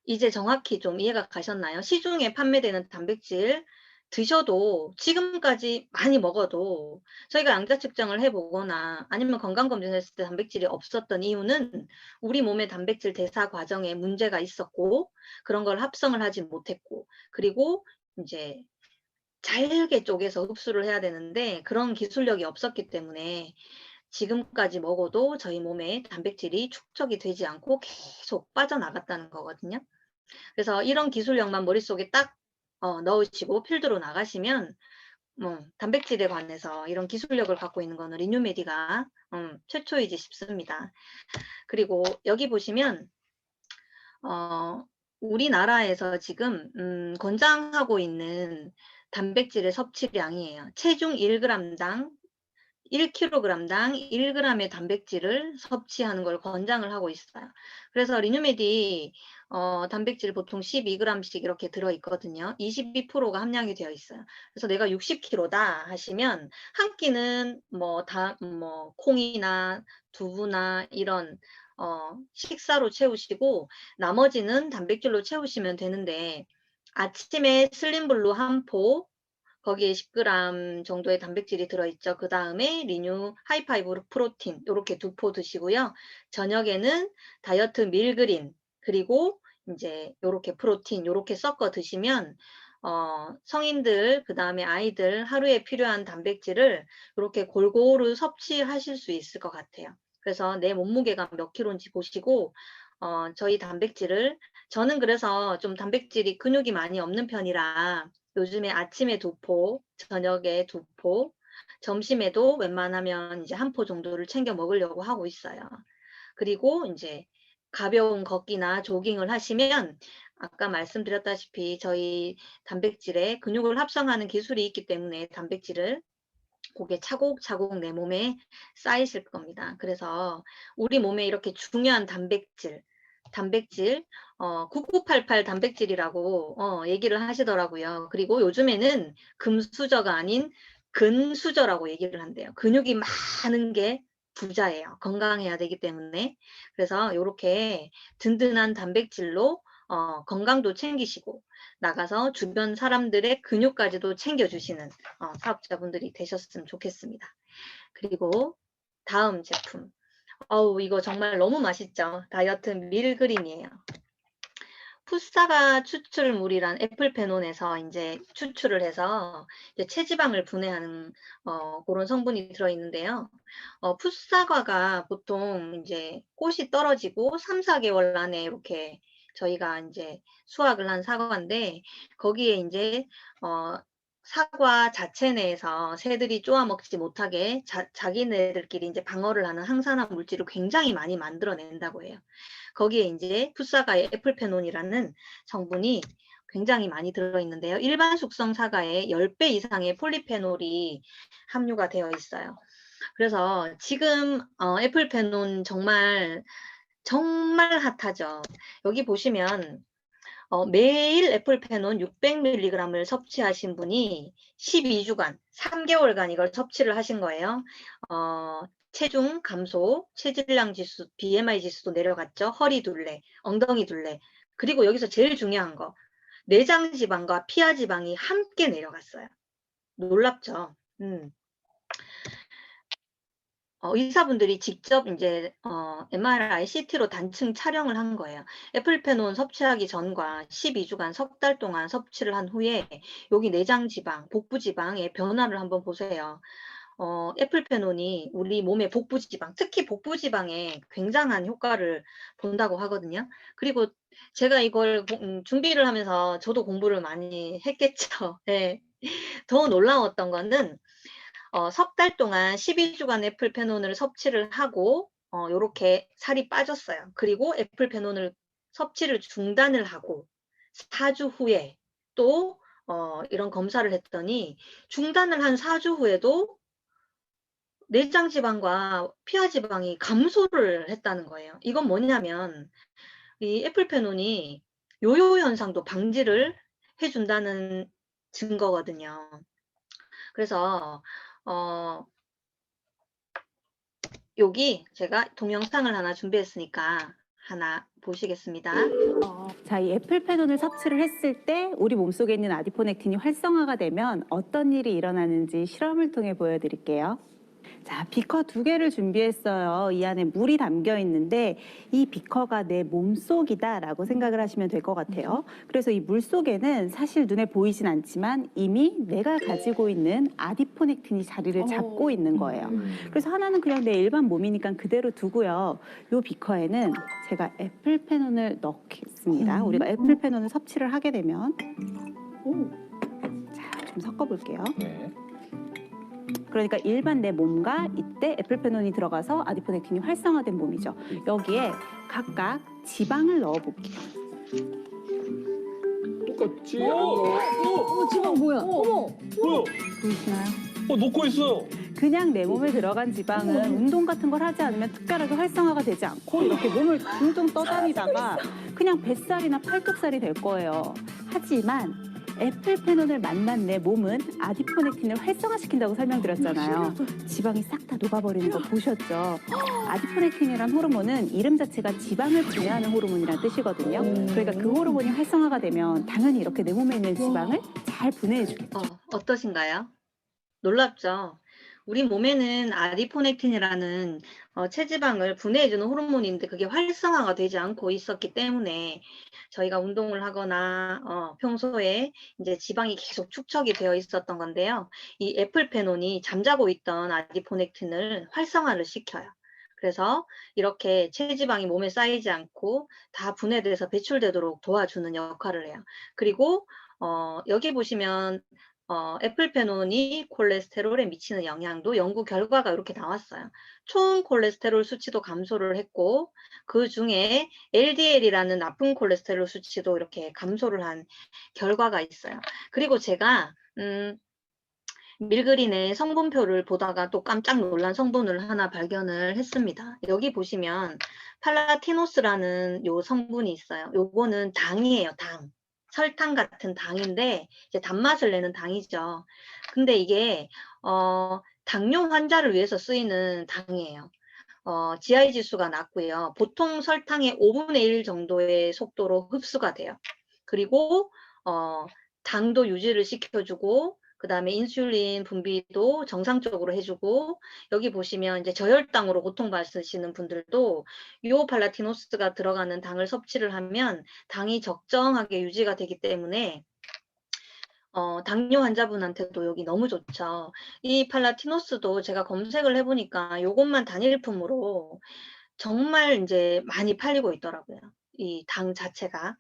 Speaker 2: 이제 정확히 좀 이해가 가셨나요? 시중에 판매되는 단백질 드셔도 지금까지 많이 먹어도 저희가 양자 측정을 해보거나 아니면 건강검진을 했을 때 단백질이 없었던 이유는 우리 몸의 단백질 대사 과정에 문제가 있었고 그런 걸 합성을 하지 못했고 그리고 이제 잘게 쪼개서 흡수를 해야 되는데 그런 기술력이 없었기 때문에 지금까지 먹어도 저희 몸에 단백질이 축적이 되지 않고 계속 빠져나갔다는 거거든요. 그래서 이런 기술력만 머릿속에 딱 넣으시고 필드로 나가시면 단백질에 관해서 이런 기술력을 갖고 있는 거는 리뉴메디가 최초이지 싶습니다. 그리고 여기 보시면 우리나라에서 지금 권장하고 있는 단백질의 섭취량이에요. 체중 1g당 1kg당 1g의 단백질을 섭취하는 걸 권장을 하고 있어요. 그래서 리뉴메디 단백질 보통 12g씩 이렇게 들어있거든요. 22%가 함량이 되어 있어요. 그래서 내가 60kg다 하시면 한 끼는 뭐 콩이나 두부나 이런 식사로 채우시고 나머지는 단백질로 채우시면 되는데 아침에 슬림블루 한 포, 거기에 10g 정도의 단백질이 들어있죠. 그 다음에 리뉴 하이파이브 프로틴 이렇게 2포 드시고요. 저녁에는 다이어트 밀그린 그리고 이제 요렇게 프로틴 요렇게 섞어 드시면 성인들 그 다음에 아이들 하루에 필요한 단백질을 이렇게 골고루 섭취하실 수 있을 것 같아요. 그래서 내 몸무게가 몇 킬로인지 보시고 저희 단백질을 저는 그래서 좀 단백질이 근육이 많이 없는 편이라 요즘에 아침에 2포, 저녁에 2포, 점심에도 웬만하면 이제 1포 정도를 챙겨 먹으려고 하고 있어요. 그리고 이제 가벼운 걷기나 조깅을 하시면 아까 말씀드렸다시피 저희 단백질에 근육을 합성하는 기술이 있기 때문에 단백질을 그게 차곡차곡 내 몸에 쌓이실 겁니다. 그래서 우리 몸에 이렇게 중요한 단백질 9988 단백질이라고 얘기를 하시더라고요. 그리고 요즘에는 금수저가 아닌 근수저라고 얘기를 한대요. 근육이 많은 게 부자예요. 건강해야 되기 때문에. 그래서 요렇게 든든한 단백질로 건강도 챙기시고 나가서 주변 사람들의 근육까지도 챙겨주시는 사업자분들이 되셨으면 좋겠습니다. 그리고 다음 제품. 이거 정말 너무 맛있죠. 다이어트 밀그린이에요. 푸사가 추출물이란 애플페논에서 이제 추출을 해서 이제 체지방을 분해하는 그런 성분이 들어있는데요. 푸사과가 보통 이제 꽃이 떨어지고 3, 4개월 안에 이렇게 저희가 이제 수확을 한 사과인데 거기에 이제 사과 자체 내에서 새들이 쪼아 먹지 못하게 자기네들끼리 이제 방어를 하는 항산화 물질을 굉장히 많이 만들어낸다고 해요. 거기에 이제 풋사과의 애플페논이라는 성분이 굉장히 많이 들어있는데요. 일반 숙성 사과의 10배 이상의 폴리페놀이 함유가 되어 있어요. 그래서 지금 애플페논 정말 핫하죠. 여기 보시면 매일 애플페논 600mg을 섭취하신 분이 12주간, 3개월간 이걸 섭취를 하신 거예요. 체중 감소, 체질량 지수, BMI 지수도 내려갔죠. 허리 둘레, 엉덩이 둘레. 그리고 여기서 제일 중요한 거, 내장 지방과 피하 지방이 함께 내려갔어요. 놀랍죠? 의사분들이 직접 이제 MRI, CT로 단층 촬영을 한 거예요. 애플페논 섭취하기 전과 12주간 석 달 동안 섭취를 한 후에 여기 내장 지방, 복부 지방의 변화를 한번 보세요. 애플페논이 우리 몸의 복부 지방, 특히 복부 지방에 굉장한 효과를 본다고 하거든요. 그리고 제가 이걸 준비를 하면서 저도 공부를 많이 했겠죠. 네. 더 놀라웠던 거는 석 달 동안 12주간 애플페논을 섭취를 하고 요렇게 살이 빠졌어요. 그리고 애플페논을 섭취를 중단을 하고 4주 후에 또 이런 검사를 했더니 중단을 한 4주 후에도 내장 지방과 피하 지방이 감소를 했다는 거예요. 이건 뭐냐면 이 애플페논이 요요 현상도 방지를 해 준다는 증거거든요. 그래서 여기 제가 동영상을 하나 준비했으니까 하나 보시겠습니다.
Speaker 3: 자, 이 애플페논을 섭취를 했을 때 우리 몸속에 있는 아디포넥틴이 활성화가 되면 어떤 일이 일어나는지 실험을 통해 보여드릴게요. 자, 비커 2개를 준비했어요. 이 안에 물이 담겨 있는데 이 비커가 내 몸속이다라고 생각을 하시면 될 것 같아요. 그래서 이 물 속에는 사실 눈에 보이진 않지만 이미 내가 가지고 있는 아디포넥틴이 자리를 잡고 있는 거예요. 그래서 하나는 그냥 내 일반 몸이니까 그대로 두고요. 이 비커에는 제가 애플페논을 넣겠습니다. 우리가 애플페논을 섭취를 하게 되면 자, 좀 섞어볼게요.
Speaker 4: 네.
Speaker 3: 그러니까 일반 내 몸과 이때 애플페논이 들어가서 아디포넥틴이 활성화된 몸이죠. 여기에 각각 지방을 넣어볼게요.
Speaker 4: 똑같지?
Speaker 5: 지방 뭐야? 어머!
Speaker 4: 뭐야?
Speaker 3: 보이시나요?
Speaker 4: 녹고 있어요.
Speaker 3: 그냥 내 몸에 들어간 지방은 운동 같은 걸 하지 않으면 특별하게 활성화가 되지 않고 이렇게 몸을 둥둥 떠다니다가 그냥 뱃살이나 팔뚝살이 될 거예요. 하지만 애플페논을 만난 내 몸은 아디포넥틴을 활성화시킨다고 설명드렸잖아요. 지방이 싹 다 녹아버리는 거 보셨죠? 아디포넥틴이란 호르몬은 이름 자체가 지방을 분해하는 호르몬이라는 뜻이거든요. 그러니까 그 호르몬이 활성화가 되면 당연히 이렇게 내 몸에 있는 지방을 잘 분해해주겠죠.
Speaker 2: 어떠신가요? 놀랍죠? 우리 몸에는 아디포넥틴이라는 체지방을 분해해주는 호르몬인데 그게 활성화가 되지 않고 있었기 때문에 저희가 운동을 하거나 평소에 이제 지방이 계속 축적이 되어 있었던 건데요. 이 애플페논이 잠자고 있던 아디포넥틴을 활성화를 시켜요. 그래서 이렇게 체지방이 몸에 쌓이지 않고 다 분해돼서 배출되도록 도와주는 역할을 해요. 그리고 여기 보시면 애플페논이 콜레스테롤에 미치는 영향도 연구 결과가 이렇게 나왔어요. 총 콜레스테롤 수치도 감소를 했고 그 중에 LDL이라는 나쁜 콜레스테롤 수치도 이렇게 감소를 한 결과가 있어요. 그리고 제가 밀그린의 성분표를 보다가 또 깜짝 놀란 성분을 하나 발견을 했습니다. 여기 보시면 팔라티노스라는 요 성분이 있어요. 요거는 당이에요, 당. 설탕 같은 당인데 이제 단맛을 내는 당이죠. 근데 이게 당뇨 환자를 위해서 쓰이는 당이에요. GI 지수가 낮고요. 보통 설탕의 5분의 1 정도의 속도로 흡수가 돼요. 그리고 당도 유지를 시켜주고 그다음에 인슐린 분비도 정상적으로 해주고 여기 보시면 이제 저혈당으로 고통받으시는 분들도 요 팔라티노스가 들어가는 당을 섭취를 하면 당이 적정하게 유지가 되기 때문에 당뇨 환자분한테도 여기 너무 좋죠. 이 팔라티노스도 제가 검색을 해보니까 요것만 단일품으로 정말 이제 많이 팔리고 있더라고요. 이 당 자체가.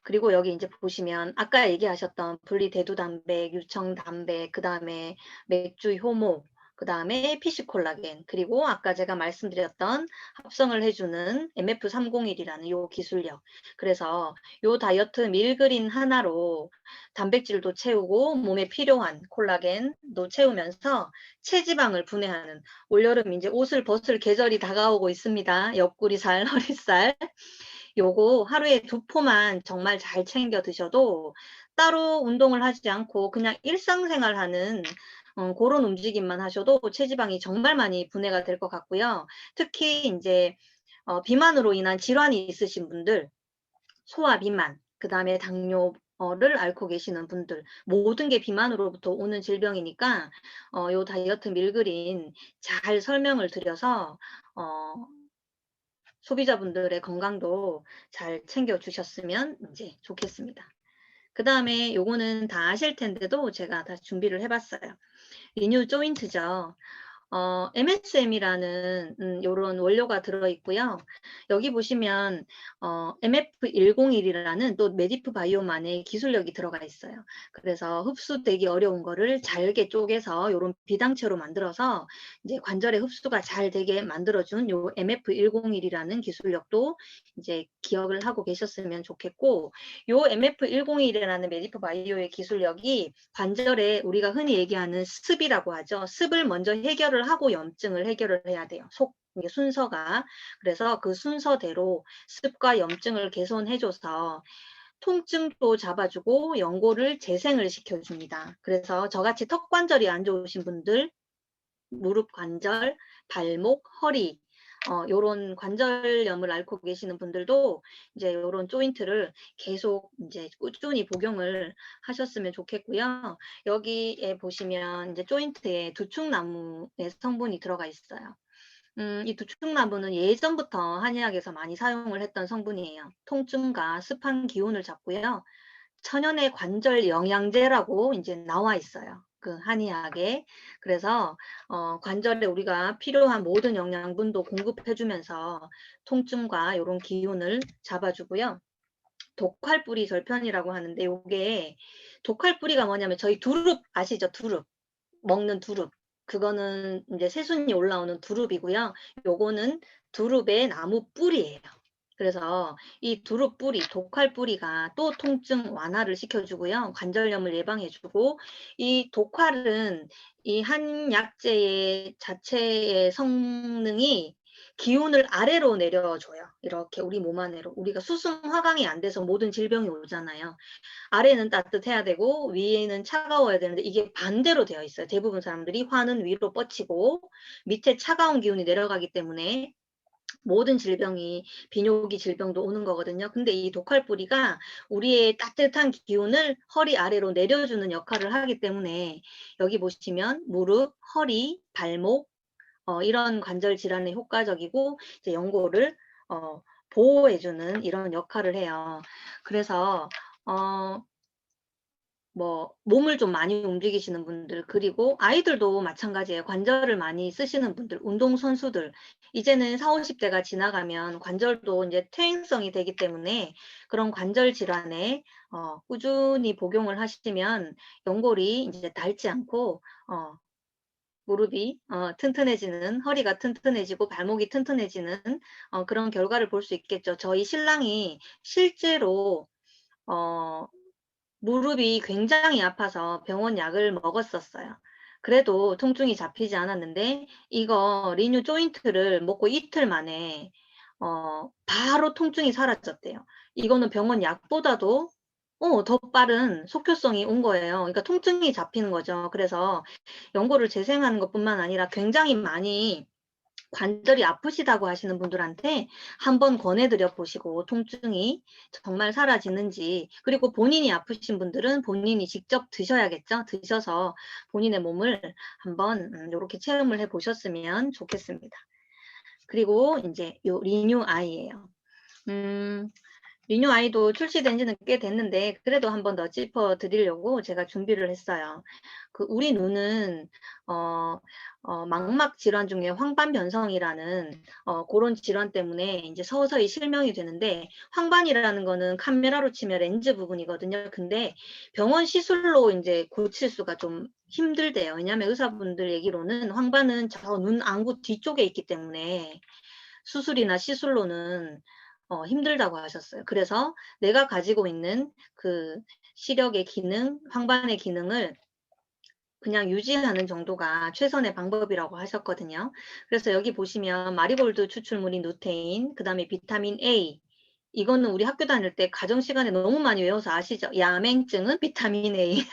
Speaker 2: 그리고 여기 이제 보시면 아까 얘기하셨던 분리대두단백, 유청단백, 그 다음에 맥주 효모, 그 다음에 피쉬 콜라겐, 그리고 아까 제가 말씀드렸던 합성을 해주는 MF301이라는 요 기술력. 그래서 요 다이어트 밀그린 하나로 단백질도 채우고 몸에 필요한 콜라겐도 채우면서 체지방을 분해하는, 올여름 이제 옷을 벗을 계절이 다가오고 있습니다. 옆구리살, 허리살. 요거 하루에 2포만 정말 잘 챙겨 드셔도 따로 운동을 하지 않고 그냥 일상생활하는 그런 움직임만 하셔도 체지방이 정말 많이 분해가 될 것 같고요. 특히 이제 비만으로 인한 질환이 있으신 분들, 소화 비만, 그 다음에 당뇨를 앓고 계시는 분들, 모든 게 비만으로부터 오는 질병이니까 요 다이어트 밀그린 잘 설명을 드려서 소비자분들의 건강도 잘 챙겨주셨으면 이제 좋겠습니다. 그 다음에 요거는 다 아실 텐데도 제가 다시 준비를 해봤어요. 리뉴 조인트죠. MSM이라는 요런 원료가 들어있고요. 여기 보시면 MF101이라는 또 메디프 바이오만의 기술력이 들어가 있어요. 그래서 흡수되기 어려운 거를 잘게 쪼개서 요런 비당체로 만들어서 이제 관절에 흡수가 잘 되게 만들어준 요 MF101이라는 기술력도 이제 기억을 하고 계셨으면 좋겠고, 요 MF101이라는 메디프 바이오의 기술력이 관절에 우리가 흔히 얘기하는 습이라고 하죠. 습을 먼저 해결을 하고 염증을 해결을 해야 돼요. 순서가. 그래서 그 순서대로 습과 염증을 개선해줘서 통증도 잡아주고 연골을 재생을 시켜줍니다. 그래서 저같이 턱 관절이 안 좋으신 분들, 무릎 관절, 발목, 허리, 요런 관절염을 앓고 계시는 분들도 이제 요런 조인트를 계속 이제 꾸준히 복용을 하셨으면 좋겠고요. 여기에 보시면 이제 조인트에 두충나무의 성분이 들어가 있어요. 이 두충나무는 예전부터 한의학에서 많이 사용을 했던 성분이에요. 통증과 습한 기운을 잡고요. 천연의 관절 영양제라고 이제 나와 있어요. 그 한의학에. 그래서 관절에 우리가 필요한 모든 영양분도 공급해주면서 통증과 이런 기운을 잡아주고요. 독활뿌리 절편이라고 하는데, 요게 독활뿌리가 뭐냐면 저희 두릅 아시죠? 두릅. 먹는 두릅. 그거는 이제 새순이 올라오는 두릅이고요. 요거는 두릅의 나무 뿌리예요. 그래서 이 두릅 뿌리, 독활 뿌리가 또 통증 완화를 시켜주고요. 관절염을 예방해주고, 이 독활은 이 한 약재의 자체의 성능이 기운을 아래로 내려줘요. 이렇게 우리 몸 안으로. 우리가 수승 화강이 안 돼서 모든 질병이 오잖아요. 아래는 따뜻해야 되고 위에는 차가워야 되는데 이게 반대로 되어 있어요. 대부분 사람들이 화는 위로 뻗치고 밑에 차가운 기운이 내려가기 때문에 모든 질병이, 비뇨기 질병도 오는 거거든요. 근데 이 독활뿌리가 우리의 따뜻한 기운을 허리 아래로 내려주는 역할을 하기 때문에 여기 보시면 무릎, 허리, 발목 이런 관절 질환에 효과적이고 이제 연골을 보호해주는 이런 역할을 해요. 그래서 몸을 좀 많이 움직이시는 분들, 그리고 아이들도 마찬가지예요. 관절을 많이 쓰시는 분들, 운동선수들, 이제는 40, 50대가 지나가면 관절도 이제 퇴행성이 되기 때문에 그런 관절 질환에 꾸준히 복용을 하시면 연골이 이제 닳지 않고 무릎이 튼튼해지는, 허리가 튼튼해지고 발목이 튼튼해지는 그런 결과를 볼 수 있겠죠. 저희 신랑이 실제로 무릎이 굉장히 아파서 병원 약을 먹었었어요. 그래도 통증이 잡히지 않았는데 이거 리뉴 조인트를 먹고 이틀 만에 바로 통증이 사라졌대요. 이거는 병원 약보다도 더 빠른 속효성이 온 거예요. 그러니까 통증이 잡히는 거죠. 그래서 연골을 재생하는 것뿐만 아니라 굉장히 많이 관절이 아프시다고 하시는 분들한테 한번 권해드려 보시고 통증이 정말 사라지는지, 그리고 본인이 아프신 분들은 본인이 직접 드셔야겠죠. 드셔서 본인의 몸을 한번 이렇게 체험을 해 보셨으면 좋겠습니다. 그리고 이제 요 리뉴 아이예요. 리뉴 아이도 출시된 지는 꽤 됐는데 그래도 한 번 더 짚어 드리려고 제가 준비를 했어요. 우리 눈은 망막 질환 중에 황반 변성이라는 그런 질환 때문에 이제 서서히 실명이 되는데, 황반이라는 거는 카메라로 치면 렌즈 부분이거든요. 근데 병원 시술로 이제 고칠 수가 좀 힘들대요. 왜냐하면 의사분들 얘기로는 황반은 저 눈 안구 뒤쪽에 있기 때문에 수술이나 시술로는 힘들다고 하셨어요. 그래서 내가 가지고 있는 그 시력의 기능, 황반의 기능을 그냥 유지하는 정도가 최선의 방법이라고 하셨거든요. 그래서 여기 보시면 마리골드 추출물인 루테인, 그 다음에 비타민 A, 이거는 우리 학교 다닐 때 가정 시간에 너무 많이 외워서 아시죠? 야맹증은 비타민 A,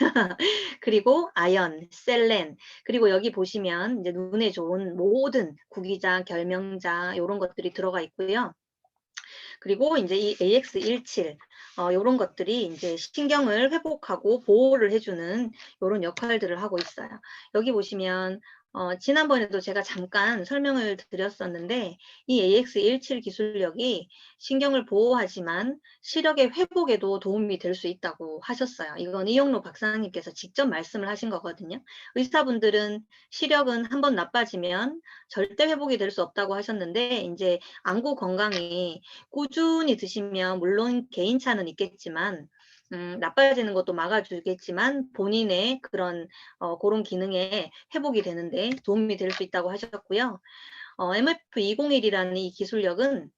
Speaker 2: 그리고 아연, 셀렌, 그리고 여기 보시면 이제 눈에 좋은 모든 구기자, 결명자 이런 것들이 들어가 있고요. 그리고 이제 이 AX17 요런 것들이 이제 신경을 회복하고 보호를 해주는 요런 역할들을 하고 있어요. 여기 보시면 지난번에도 제가 잠깐 설명을 드렸었는데, 이 AX17 기술력이 신경을 보호하지만 시력의 회복에도 도움이 될 수 있다고 하셨어요. 이건 이영로 박사님께서 직접 말씀을 하신 거거든요. 의사분들은 시력은 한번 나빠지면 절대 회복이 될 수 없다고 하셨는데, 이제 안구 건강이 꾸준히 드시면 물론 개인차는 있겠지만 나빠지는 것도 막아주겠지만 본인의 그런 그런 기능에 회복이 되는데 도움이 될 수 있다고 하셨고요. MF201이라는 이 기술력은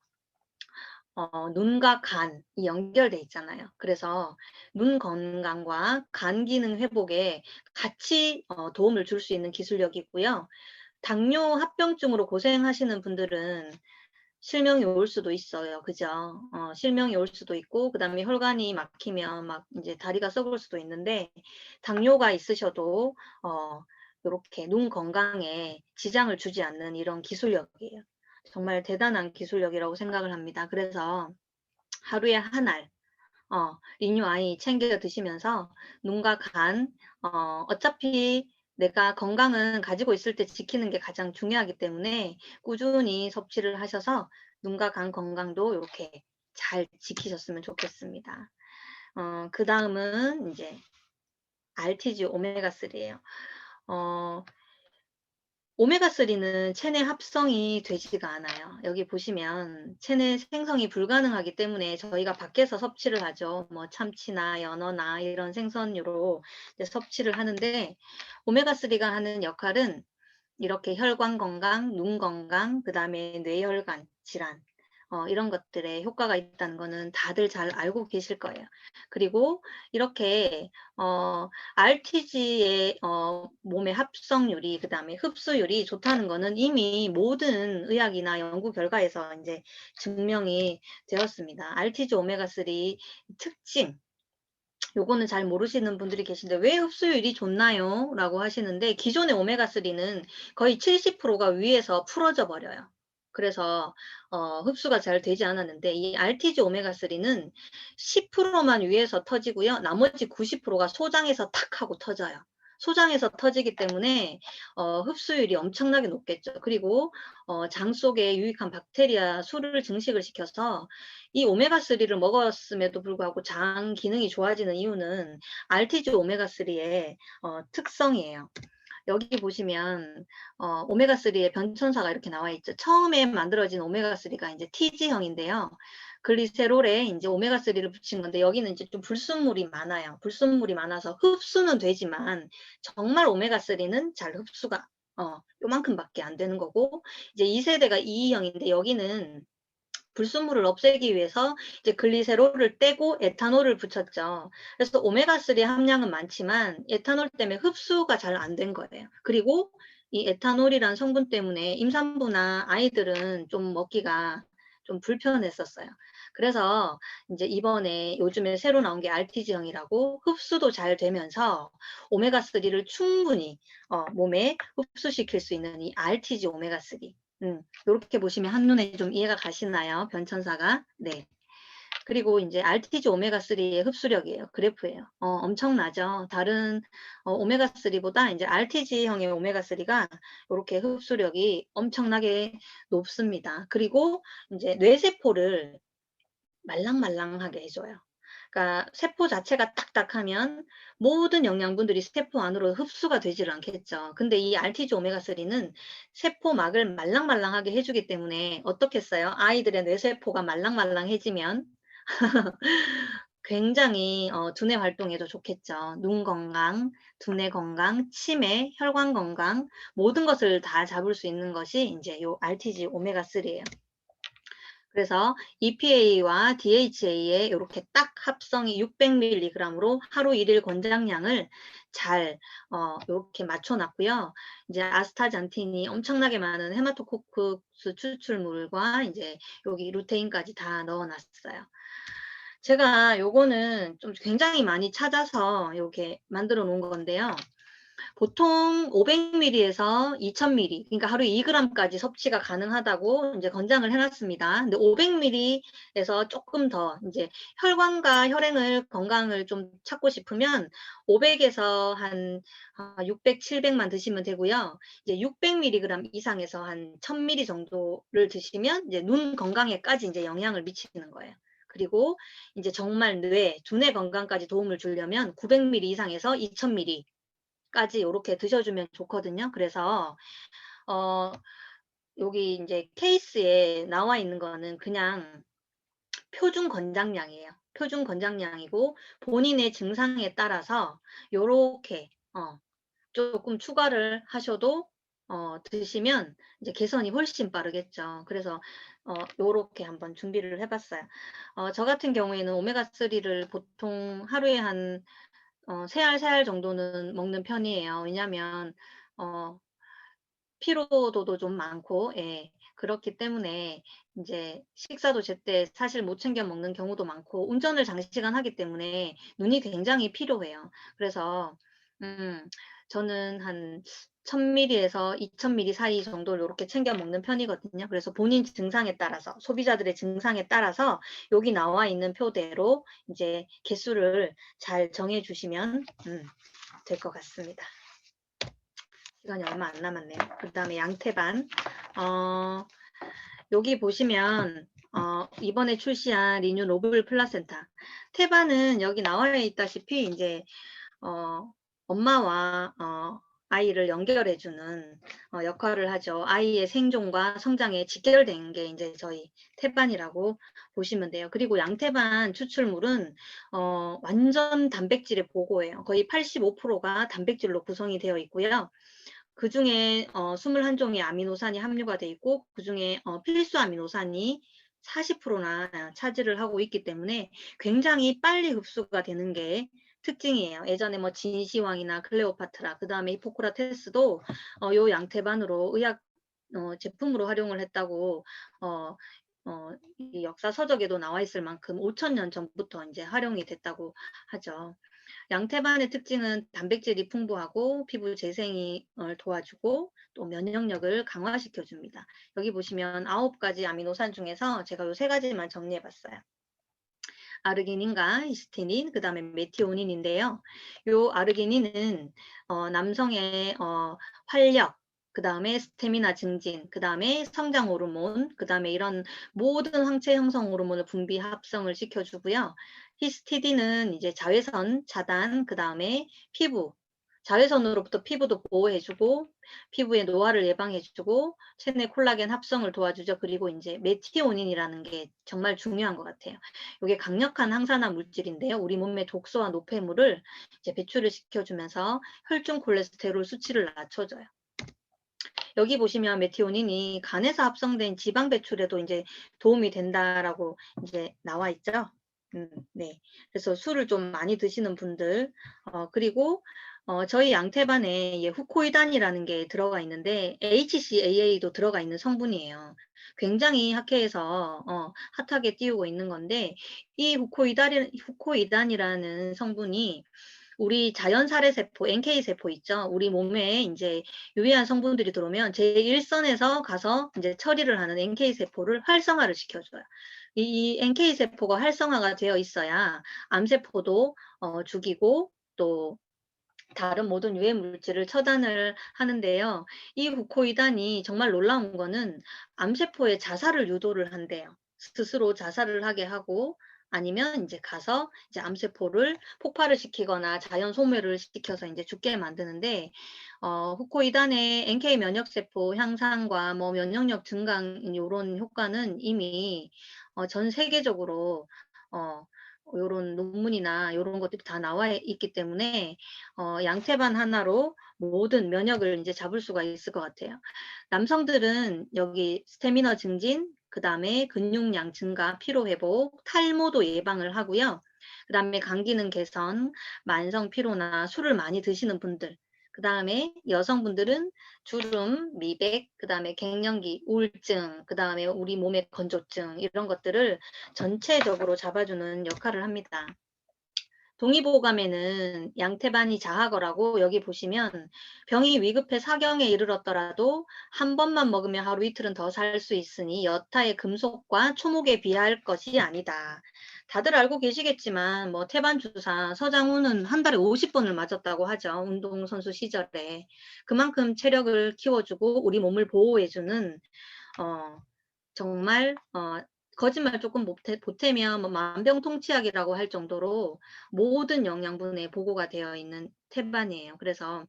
Speaker 2: 눈과 간이 연결돼 있잖아요. 그래서 눈 건강과 간 기능 회복에 같이 도움을 줄 수 있는 기술력이고요. 당뇨 합병증으로 고생하시는 분들은 실명이 올 수도 있어요. 그죠? 실명이 올 수도 있고, 그 다음에 혈관이 막히면 막 이제 다리가 썩을 수도 있는데, 당뇨가 있으셔도, 요렇게 눈 건강에 지장을 주지 않는 이런 기술력이에요. 정말 대단한 기술력이라고 생각을 합니다. 그래서 하루에 한 알, 리뉴 아이 챙겨 드시면서 눈과 간, 어차피 내가 건강은 가지고 있을 때 지키는 게 가장 중요하기 때문에 꾸준히 섭취를 하셔서 눈과 간 건강도 이렇게 잘 지키셨으면 좋겠습니다. 그 다음은 이제 RTG 오메가3예요. 오메가3는 체내 합성이 되지가 않아요. 여기 보시면 체내 생성이 불가능하기 때문에 저희가 밖에서 섭취를 하죠. 뭐 참치나 연어나 이런 생선류로 이제 섭취를 하는데, 오메가3가 하는 역할은 이렇게 혈관 건강, 눈 건강, 그 다음에 뇌혈관 질환, 이런 것들에 효과가 있다는 거는 다들 잘 알고 계실 거예요. 그리고 이렇게 RTG의 몸의 합성률이, 그 다음에 흡수율이 좋다는 거는 이미 모든 의학이나 연구 결과에서 이제 증명이 되었습니다. RTG 오메가3 특징, 요거는 잘 모르시는 분들이 계신데 왜 흡수율이 좋나요? 라고 하시는데, 기존의 오메가3는 거의 70%가 위에서 풀어져 버려요. 그래서 흡수가 잘 되지 않았는데, 이 RTG 오메가3는 10%만 위에서 터지고요. 나머지 90%가 소장에서 탁 하고 터져요. 소장에서 터지기 때문에 흡수율이 엄청나게 높겠죠. 그리고 장 속에 유익한 박테리아 수를 증식을 시켜서 이 오메가3를 먹었음에도 불구하고 장 기능이 좋아지는 이유는 RTG 오메가3의 특성이에요. 여기 보시면 오메가3의 변천사가 이렇게 나와 있죠. 처음에 만들어진 오메가3가 이제 TG형인데요. 글리세롤에 이제 오메가3를 붙인 건데, 여기는 이제 좀 불순물이 많아요. 불순물이 많아서 흡수는 되지만 정말 오메가3는 잘 흡수가 요만큼밖에 안 되는 거고, 이제 2세대가 2형인데 여기는 불순물을 없애기 위해서 이제 글리세롤을 떼고 에탄올을 붙였죠. 그래서 오메가3 함량은 많지만 에탄올 때문에 흡수가 잘 안 된 거예요. 그리고 이 에탄올이란 성분 때문에 임산부나 아이들은 좀 먹기가 좀 불편했었어요. 그래서 이제 이번에 요즘에 새로 나온 게 RTG형이라고 흡수도 잘 되면서 오메가3를 충분히 몸에 흡수시킬 수 있는 이 RTG 오메가3. 요렇게 보시면 한눈에 좀 이해가 가시나요? 변천사가. 네. 그리고 이제 RTG 오메가3의 흡수력이에요. 그래프예요. 엄청나죠. 다른 오메가3보다 이제 RTG형의 오메가3가 이렇게 흡수력이 엄청나게 높습니다. 그리고 이제 뇌세포를 말랑말랑하게 해줘요. 그러니까 세포 자체가 딱딱하면 모든 영양분들이 세포 안으로 흡수가 되지를 않겠죠. 근데 이 RTG 오메가3는 세포막을 말랑말랑하게 해주기 때문에 어떻겠어요? 아이들의 뇌세포가 말랑말랑해지면 굉장히 두뇌 활동에도 좋겠죠. 눈 건강, 두뇌 건강, 치매, 혈관 건강 모든 것을 다 잡을 수 있는 것이 이제 요 RTG 오메가3예요. 그래서 EPA와 DHA의 이렇게 딱 합성이 600mg으로 하루 1일 권장량을 잘 이렇게 맞춰놨고요. 이제 아스타잔틴이 엄청나게 많은 헤마토코쿠스 추출물과 이제 여기 루테인까지 다 넣어놨어요. 제가 요거는 좀 굉장히 많이 찾아서 이렇게 만들어 놓은 건데요. 보통 500ml에서 2000ml, 그러니까 하루에 2g까지 섭취가 가능하다고 이제 권장을 해놨습니다. 근데 500ml에서 조금 더 이제 혈관과 혈행을 건강을 좀 찾고 싶으면 500에서 한 600, 700만 드시면 되고요. 이제 600mg 이상에서 한 1000ml 정도를 드시면 이제 눈 건강에까지 이제 영향을 미치는 거예요. 그리고 이제 정말 두뇌 건강까지 도움을 주려면 900ml 이상에서 2000ml 까지 이렇게 드셔주면 좋거든요. 그래서 여기 이제 케이스에 나와 있는 거는 그냥 표준 권장량이에요. 표준 권장량이고 본인의 증상에 따라서 요렇게 조금 추가를 하셔도 드시면 이제 개선이 훨씬 빠르겠죠. 그래서 요렇게 한번 준비를 해봤어요. 저 같은 경우에는 오메가3를 보통 하루에 한 3알 정도는 먹는 편이에요. 왜냐면 피로도도 좀 많고, 예. 그렇기 때문에 이제 식사도 제때 사실 못 챙겨 먹는 경우도 많고, 운전을 장시간 하기 때문에 눈이 굉장히 피로해요. 그래서 저는 한 1000ml에서 2000ml 사이 정도를 이렇게 챙겨 먹는 편이거든요. 그래서 본인 증상에 따라서, 소비자들의 증상에 따라서 여기 나와 있는 표대로 이제 개수를 잘 정해 주시면 될 것 같습니다. 시간이 얼마 안 남았네요. 그 다음에 양태반. 여기 보시면 이번에 출시한 리뉴 노블 플라센타. 태반은 여기 나와 있다시피 이제 엄마와 아이를 연결해주는 역할을 하죠. 아이의 생존과 성장에 직결된 게 이제 저희 태반이라고 보시면 돼요. 그리고 양태반 추출물은 완전 단백질의 보고예요. 거의 85%가 단백질로 구성이 되어 있고요. 그 중에 21종의 아미노산이 함유가 되어 있고 그 중에 필수 아미노산이 40%나 차지를 하고 있기 때문에 굉장히 빨리 흡수가 되는 게 특징이에요. 예전에 뭐 진시황이나 클레오파트라, 그 다음에 히포크라테스도 요 양태반으로 의학 제품으로 활용을 했다고 이 역사 서적에도 나와 있을 만큼 5000년 전부터 이제 활용이 됐다고 하죠. 양태반의 특징은 단백질이 풍부하고 피부 재생을 도와주고 또 면역력을 강화시켜 줍니다. 여기 보시면 9가지 아미노산 중에서 제가 요 3가지만 정리해 봤어요. 아르기닌과 히스티닌, 그 다음에 메티오닌인데요. 요 아르기닌은 남성의 활력, 그 다음에 스태미나 증진, 그 다음에 성장 호르몬, 그 다음에 이런 모든 항체 형성 호르몬을 분비 합성을 시켜주고요. 히스티딘은 이제 자외선 차단, 그 다음에 피부, 자외선으로부터 피부도 보호해주고 피부의 노화를 예방해주고 체내 콜라겐 합성을 도와주죠. 그리고 이제 메티오닌이라는 게 정말 중요한 것 같아요. 이게 강력한 항산화 물질인데요. 우리 몸의 독소와 노폐물을 이제 배출을 시켜주면서 혈중 콜레스테롤 수치를 낮춰줘요. 여기 보시면 메티오닌이 간에서 합성된 지방 배출에도 이제 도움이 된다라고 이제 나와 있죠. 네. 그래서 술을 좀 많이 드시는 분들, 그리고 저희 양태반에 후코이단이라는 게 들어가 있는데 HCAA도 들어가 있는 성분이에요. 굉장히 학회에서 핫하게 띄우고 있는 건데 이 후코이단이라는 성분이 우리 자연살해세포, NK세포 있죠. 우리 몸에 이제 유해한 성분들이 들어오면 제1선에서 가서 이제 처리를 하는 NK세포를 활성화를 시켜줘요. 이 NK세포가 활성화가 되어 있어야 암세포도 죽이고 또 다른 모든 유해 물질을 처단을 하는데요. 이 후코이단이 정말 놀라운 거는 암세포의 자살을 유도를 한대요. 스스로 자살을 하게 하고 아니면 이제 가서 이제 암세포를 폭발을 시키거나 자연 소멸을 시켜서 이제 죽게 만드는데 후코이단의 NK 면역세포 향상과 뭐 면역력 증강 요런 효과는 이미 전 세계적으로 요런 논문이나 요런 것들이 다 나와 있기 때문에 양태반 하나로 모든 면역을 이제 잡을 수가 있을 것 같아요. 남성들은 여기 스태미너 증진, 그다음에 근육량 증가, 피로 회복, 탈모도 예방을 하고요. 그다음에 간 기능 개선, 만성 피로나 술을 많이 드시는 분들, 그다음에 여성분들은 주름, 미백, 그다음에 갱년기, 우울증, 그다음에 우리 몸의 건조증 이런 것들을 전체적으로 잡아주는 역할을 합니다. 동의보감에는 양태반이 자하거라고 여기 보시면 병이 위급해 사경에 이르렀더라도 한 번만 먹으면 하루 이틀은 더 살 수 있으니 여타의 금속과 초목에 비할 것이 아니다. 다들 알고 계시겠지만 뭐 태반 주사 서장훈은 한 달에 50번을 맞았다고 하죠. 운동선수 시절에. 그만큼 체력을 키워주고 우리 몸을 보호해주는 정말 거짓말 조금 보태면 뭐 만병통치약이라고 할 정도로 모든 영양분에 보고가 되어 있는 태반이에요. 그래서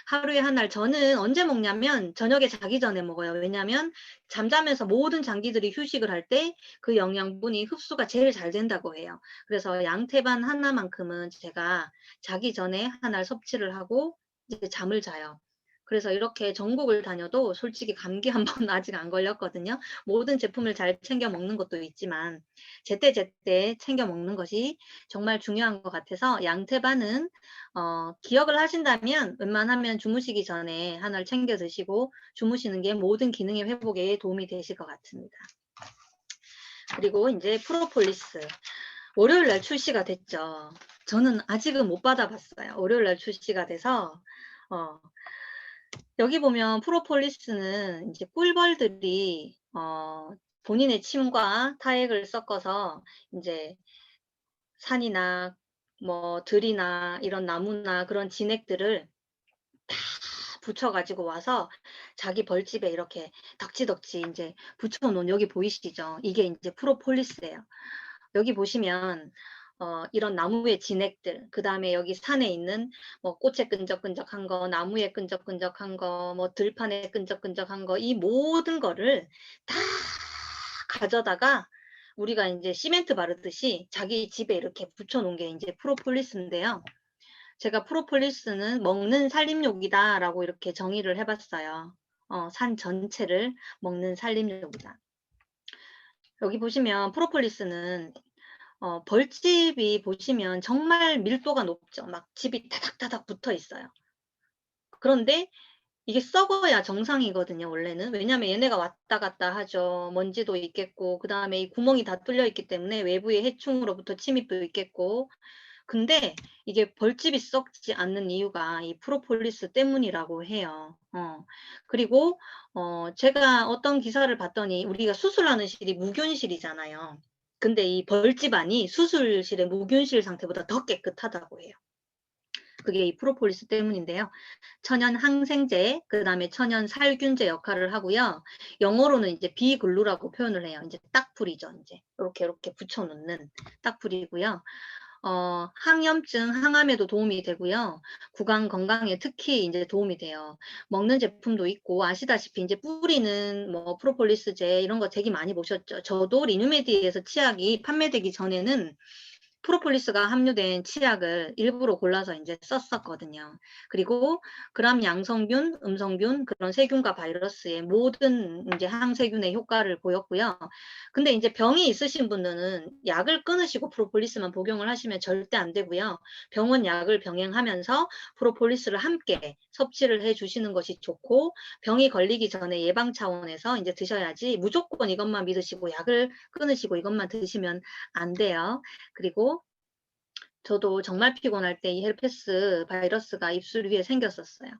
Speaker 2: 하루에 한 알 저는 언제 먹냐면 저녁에 자기 전에 먹어요. 왜냐하면 잠자면서 모든 장기들이 휴식을 할 때 그 영양분이 흡수가 제일 잘 된다고 해요. 그래서 양태반 하나만큼은 제가 자기 전에 한 알 섭취를 하고 이제 잠을 자요. 그래서 이렇게 전국을 다녀도 솔직히 감기 한 번 아직 안 걸렸거든요. 모든 제품을 잘 챙겨 먹는 것도 있지만 제때제때 챙겨 먹는 것이 정말 중요한 것 같아서 양태반은 기억을 하신다면 웬만하면 주무시기 전에 하나를 챙겨 드시고 주무시는 게 모든 기능의 회복에 도움이 되실 것 같습니다. 그리고 이제 프로폴리스. 월요일 날 출시가 됐죠. 저는 아직은 못 받아봤어요. 월요일 날 출시가 돼서 여기 보면 프로폴리스는 이제 꿀벌들이 본인의 침과 타액을 섞어서 이제 산이나 뭐 들이나 이런 나무나 그런 진액들을 다 붙여가지고 와서 자기 벌집에 이렇게 덕지덕지 이제 붙여놓은 여기 보이시죠? 이게 이제 프로폴리스예요. 여기 보시면 이런 나무의 진액들, 그 다음에 여기 산에 있는 뭐 꽃에 끈적끈적한 거, 나무에 끈적끈적한 거, 뭐 들판에 끈적끈적한 거, 이 모든 거를 다 가져다가 우리가 이제 시멘트 바르듯이 자기 집에 이렇게 붙여놓은 게 이제 프로폴리스인데요. 제가 프로폴리스는 먹는 산림욕이다라고 이렇게 정의를 해봤어요. 산 전체를 먹는 산림욕이다. 여기 보시면 프로폴리스는 벌집이 보시면 정말 밀도가 높죠. 막 집이 다닥다닥 붙어 있어요. 그런데 이게 썩어야 정상이거든요, 원래는. 왜냐하면 얘네가 왔다 갔다 하죠. 먼지도 있겠고, 그 다음에 이 구멍이 다 뚫려 있기 때문에 외부의 해충으로부터 침입도 있겠고. 근데 이게 벌집이 썩지 않는 이유가 이 프로폴리스 때문이라고 해요. 그리고 제가 어떤 기사를 봤더니 우리가 수술하는 실이 무균실이잖아요. 근데 이 벌집 안이 수술실의 무균실 상태보다 더 깨끗하다고 해요. 그게 이 프로폴리스 때문인데요. 천연 항생제, 그 다음에 천연 살균제 역할을 하고요. 영어로는 이제 비글루라고 표현을 해요. 이제 딱풀이죠. 이제 이렇게 붙여놓는 딱풀이고요. 항염증, 항암에도 도움이 되고요. 구강 건강에 특히 이제 도움이 돼요. 먹는 제품도 있고 아시다시피 이제 뿌리는 뭐 프로폴리스제 이런 거 되게 많이 보셨죠. 저도 리누메디에서 치약이 판매되기 전에는 프로폴리스가 함유된 치약을 일부러 골라서 이제 썼었거든요. 그리고 그람 양성균, 음성균 그런 세균과 바이러스의 모든 이제 항세균의 효과를 보였고요. 근데 이제 병이 있으신 분들은 약을 끊으시고 프로폴리스만 복용을 하시면 절대 안 되고요. 병원 약을 병행하면서 프로폴리스를 함께 섭취를 해 주시는 것이 좋고 병이 걸리기 전에 예방 차원에서 이제 드셔야지 무조건 이것만 믿으시고 약을 끊으시고 이것만 드시면 안 돼요. 그리고 저도 정말 피곤할 때 이 헤르페스 바이러스가 입술 위에 생겼었어요.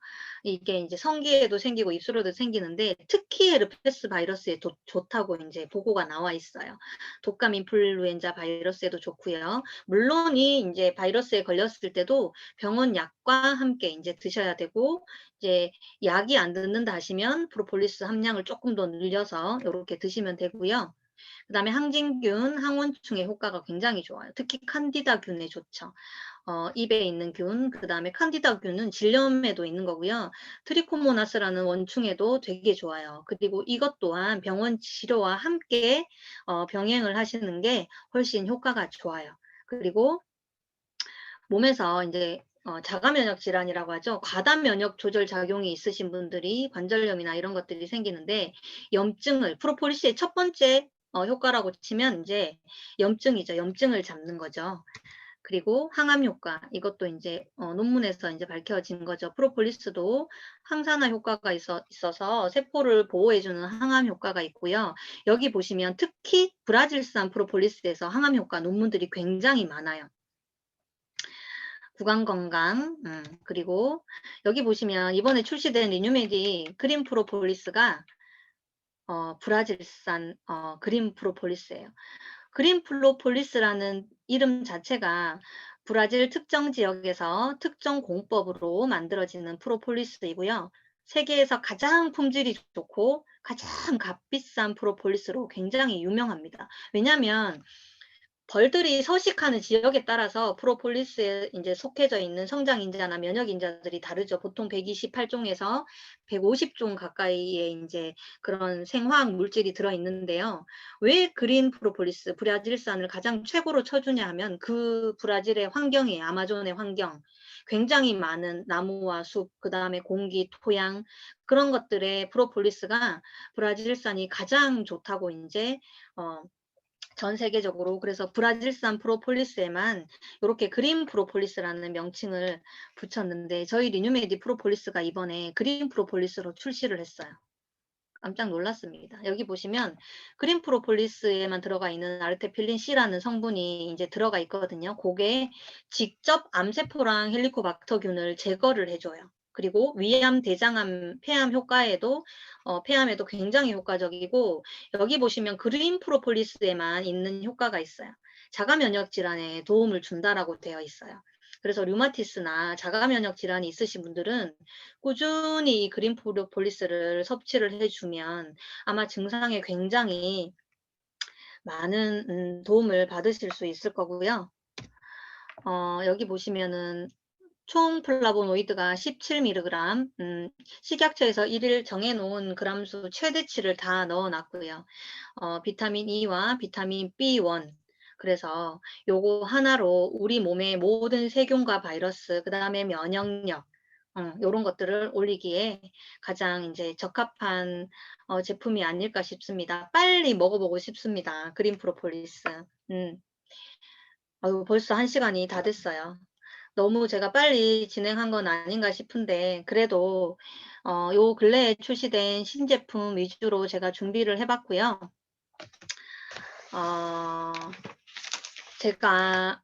Speaker 2: 이게 이제 성기에도 생기고 입술에도 생기는데 특히 헤르페스 바이러스에 좋다고 이제 보고가 나와 있어요. 독감 인플루엔자 바이러스에도 좋고요. 물론 이 이제 바이러스에 걸렸을 때도 병원 약과 함께 이제 드셔야 되고 이제 약이 안 듣는다 하시면 프로폴리스 함량을 조금 더 늘려서 이렇게 드시면 되고요. 그다음에 항진균, 항원충의 효과가 굉장히 좋아요. 특히 칸디다균에 좋죠. 입에 있는 균, 그다음에 칸디다균은 질염에도 있는 거고요. 트리코모나스라는 원충에도 되게 좋아요. 그리고 이것 또한 병원 치료와 함께 병행을 하시는 게 훨씬 효과가 좋아요. 그리고 몸에서 이제 자가 면역 질환이라고 하죠. 과다 면역 조절 작용이 있으신 분들이 관절염이나 이런 것들이 생기는데, 염증을 프로폴리스의 첫 번째 효과라고 치면 이제 염증이죠. 염증을 잡는 거죠. 그리고 항암 효과, 이것도 이제 논문에서 이제 밝혀진 거죠. 프로폴리스도 항산화 효과가 있어서 세포를 보호해주는 항암 효과가 있고요. 여기 보시면 특히 브라질산 프로폴리스에서 항암 효과 논문들이 굉장히 많아요. 구강 건강, 그리고 여기 보시면 이번에 출시된 리뉴메디 그린 프로폴리스가 브라질산 그린 프로폴리스예요. 그린 프로폴리스라는 이름 자체가 브라질 특정 지역에서 특정 공법으로 만들어지는 프로폴리스이고요. 세계에서 가장 품질이 좋고 가장 값비싼 프로폴리스로 굉장히 유명합니다. 왜냐하면 벌들이 서식하는 지역에 따라서 프로폴리스에 이제 속해져 있는 성장인자나 면역인자들이 다르죠. 보통 128종에서 150종 가까이의 이제 그런 생화학 물질이 들어있는데요. 왜 그린 프로폴리스, 브라질산을 가장 최고로 쳐주냐 하면 그 브라질의 환경이에요. 아마존의 환경. 굉장히 많은 나무와 숲, 그 다음에 공기, 토양, 그런 것들의 프로폴리스가 브라질산이 가장 좋다고 이제 전 세계적으로, 그래서 브라질산 프로폴리스에만 이렇게 그린 프로폴리스라는 명칭을 붙였는데, 저희 리뉴메디 프로폴리스가 이번에 그린 프로폴리스로 출시를 했어요. 깜짝 놀랐습니다. 여기 보시면 그린 프로폴리스에만 들어가 있는 아르테필린 C라는 성분이 이제 들어가 있거든요. 그게 직접 암세포랑 헬리코박터균을 제거를 해줘요. 그리고 위암, 대장암, 폐암 효과에도 폐암에도 굉장히 효과적이고, 여기 보시면 그린 프로폴리스에만 있는 효과가 있어요. 자가 면역 질환에 도움을 준다라고 되어 있어요. 그래서 류마티스나 자가 면역 질환이 있으신 분들은 꾸준히 이 그린 프로폴리스를 섭취를 해주면 아마 증상에 굉장히 많은 도움을 받으실 수 있을 거고요. 여기 보시면은 총 플라보노이드가 17mg, 식약처에서 1일 정해놓은 그람수 최대치를 다 넣어놨고요. 비타민 E와 비타민 B1, 그래서 요거 하나로 우리 몸의 모든 세균과 바이러스, 그 다음에 면역력, 요런 것들을 올리기에 가장 이제 적합한 제품이 아닐까 싶습니다. 빨리 먹어보고 싶습니다. 그린 프로폴리스. 아유, 벌써 1시간이 다 됐어요. 너무 제가 빨리 진행한 건 아닌가 싶은데, 그래도 요 근래에 출시된 신제품 위주로 제가 준비를 해봤고요. 제가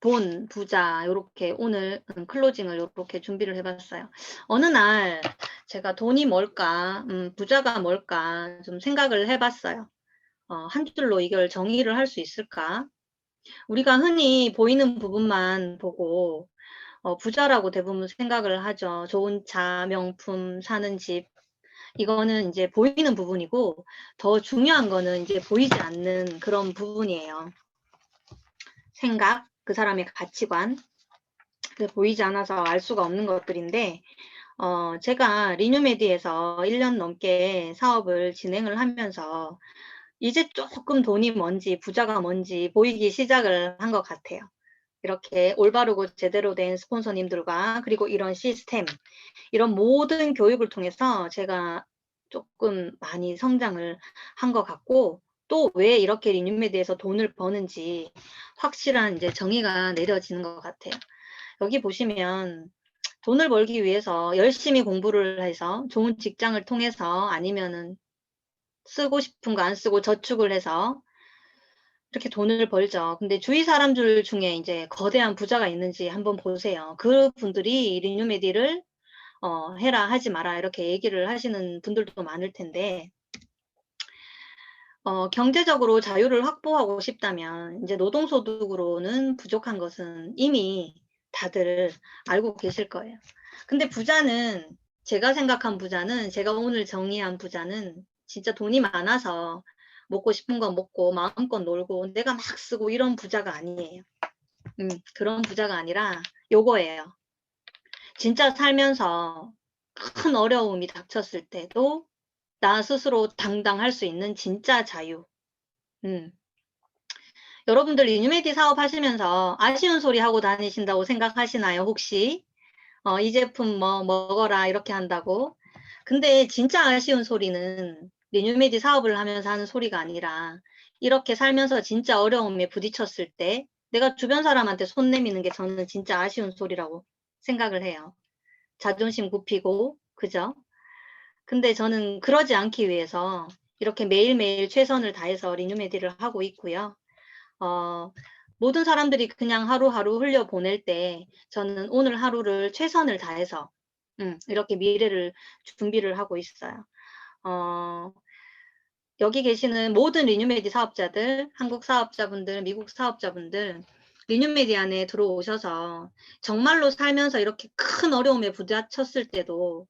Speaker 2: 돈, 부자, 요렇게 오늘 클로징을 요렇게 준비를 해봤어요. 어느 날 제가 돈이 뭘까, 부자가 뭘까 좀 생각을 해봤어요. 한 줄로 이걸 정의를 할 수 있을까? 우리가 흔히 보이는 부분만 보고 부자라고 대부분 생각을 하죠. 좋은 차, 명품, 사는 집. 이거는 이제 보이는 부분이고, 더 중요한 거는 이제 보이지 않는 그런 부분이에요. 생각, 그 사람의 가치관. 보이지 않아서 알 수가 없는 것들인데, 제가 리뉴메디에서 1년 넘게 사업을 진행을 하면서 이제 조금 돈이 뭔지, 부자가 뭔지 보이기 시작을 한 것 같아요. 이렇게 올바르고 제대로 된 스폰서님들과, 그리고 이런 시스템, 이런 모든 교육을 통해서 제가 조금 많이 성장을 한 것 같고, 또 왜 이렇게 리뉴메디에서 돈을 버는지 확실한 이제 정의가 내려지는 것 같아요. 여기 보시면 돈을 벌기 위해서 열심히 공부를 해서 좋은 직장을 통해서, 아니면은 쓰고 싶은 거 안 쓰고 저축을 해서 이렇게 돈을 벌죠. 근데 주위 사람들 중에 이제 거대한 부자가 있는지 한번 보세요. 그 분들이 리뉴메디를 해라 하지 마라 이렇게 얘기를 하시는 분들도 많을 텐데, 경제적으로 자유를 확보하고 싶다면 이제 노동소득으로는 부족한 것은 이미 다들 알고 계실 거예요. 근데 부자는, 제가 생각한 부자는, 제가 오늘 정의한 부자는 진짜 돈이 많아서 먹고 싶은 거 먹고 마음껏 놀고 내가 막 쓰고 이런 부자가 아니에요. 그런 부자가 아니라 요거예요. 진짜 살면서 큰 어려움이 닥쳤을 때도 나 스스로 당당할 수 있는 진짜 자유. 여러분들 리뉴메디 사업 하시면서 아쉬운 소리 하고 다니신다고 생각하시나요, 혹시? 이 제품 뭐 먹어라 이렇게 한다고. 근데 진짜 아쉬운 소리는 리뉴메디 사업을 하면서 하는 소리가 아니라 이렇게 살면서 진짜 어려움에 부딪혔을 때 내가 주변 사람한테 손 내미는 게 저는 진짜 아쉬운 소리라고 생각을 해요. 자존심 굽히고, 그죠? 근데 저는 그러지 않기 위해서 이렇게 매일매일 최선을 다해서 리뉴메디를 하고 있고요. 모든 사람들이 그냥 하루하루 흘려보낼 때 저는 오늘 하루를 최선을 다해서 이렇게 미래를 준비를 하고 있어요. 여기 계시는 모든 리뉴메디 사업자들, 한국 사업자분들, 미국 사업자분들 리뉴메디 안에 들어오셔서 정말로 살면서 이렇게 큰 어려움에 부딪혔을 때도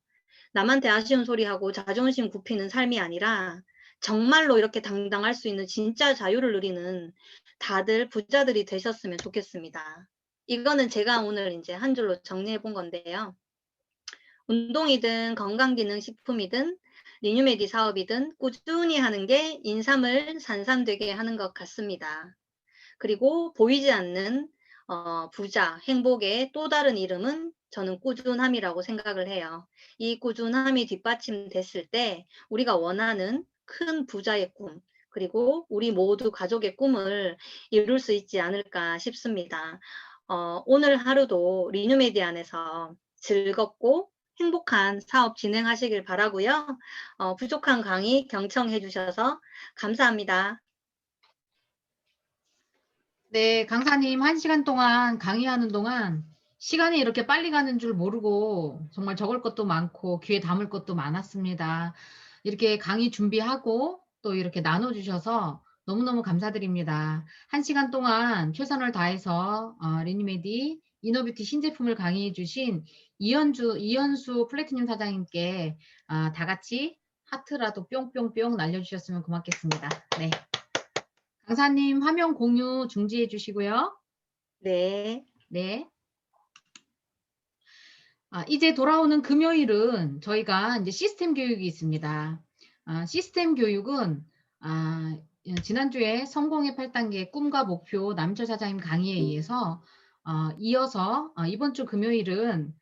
Speaker 2: 남한테 아쉬운 소리하고 자존심 굽히는 삶이 아니라 정말로 이렇게 당당할 수 있는 진짜 자유를 누리는 다들 부자들이 되셨으면 좋겠습니다. 이거는 제가 오늘 이제 한 줄로 정리해 본 건데요. 운동이든 건강기능식품이든 리뉴메디 사업이든 꾸준히 하는 게 인삼을 산삼되게 하는 것 같습니다. 그리고 보이지 않는 부자, 행복의 또 다른 이름은 저는 꾸준함이라고 생각을 해요. 이 꾸준함이 뒷받침됐을 때 우리가 원하는 큰 부자의 꿈, 그리고 우리 모두 가족의 꿈을 이룰 수 있지 않을까 싶습니다. 오늘 하루도 리뉴메디 안에서 즐겁고 행복한 사업 진행하시길 바라고요. 부족한 강의 경청해 주셔서 감사합니다.
Speaker 1: 네, 강사님 1시간 동안 강의하는 동안 시간이 이렇게 빨리 가는 줄 모르고 정말 적을 것도 많고 귀에 담을 것도 많았습니다. 이렇게 강의 준비하고 또 이렇게 나눠주셔서 너무너무 감사드립니다. 1시간 동안 최선을 다해서 리니메디 이노뷰티 신제품을 강의해 주신 이현수 플래티늄 사장님께 다 같이 하트라도 뿅뿅뿅 날려주셨으면 고맙겠습니다. 네. 강사님 화면 공유 중지해 주시고요.
Speaker 2: 네.
Speaker 1: 네. 이제 돌아오는 금요일은 저희가 이제 시스템 교육이 있습니다. 시스템 교육은 지난주에 성공의 8단계 꿈과 목표 남철 사장님 강의에 의해서 이어서 이번 주 금요일은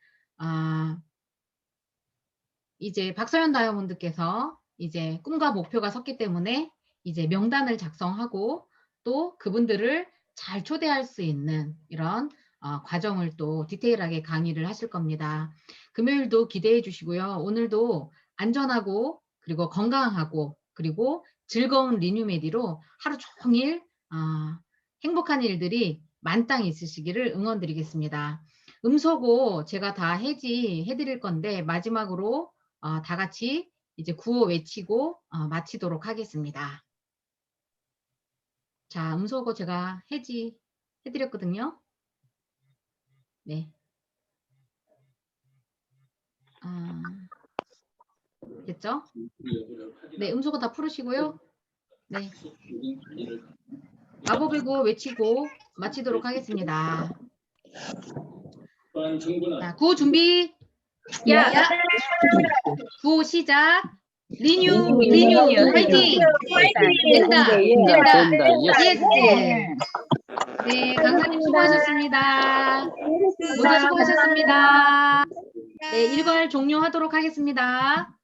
Speaker 1: 이제 박서연 다이아몬드께서 이제 꿈과 목표가 섰기 때문에 이제 명단을 작성하고 또 그분들을 잘 초대할 수 있는 이런 과정을 또 디테일하게 강의를 하실 겁니다. 금요일도 기대해 주시고요. 오늘도 안전하고 그리고 건강하고 그리고 즐거운 리뉴메디로 하루 종일 행복한 일들이 만땅 있으시기를 응원드리겠습니다. 음소거 제가 다 해지해 드릴 건데 마지막으로 다 같이 이제 구호 외치고 마치도록 하겠습니다. 자, 음소거 제가 해지해 드렸거든요. 네. 됐죠? 네, 음소거 다 풀으시고요. 네. 마법의 구호 외치고 마치도록 하겠습니다. 자, 구호 준비. 야! 구호 시작. 리뉴 화이팅! 된다. 예스. 네, 강사님 수고하셨습니다. 모두 수고하셨습니다. 네, 일괄 종료하도록 하겠습니다.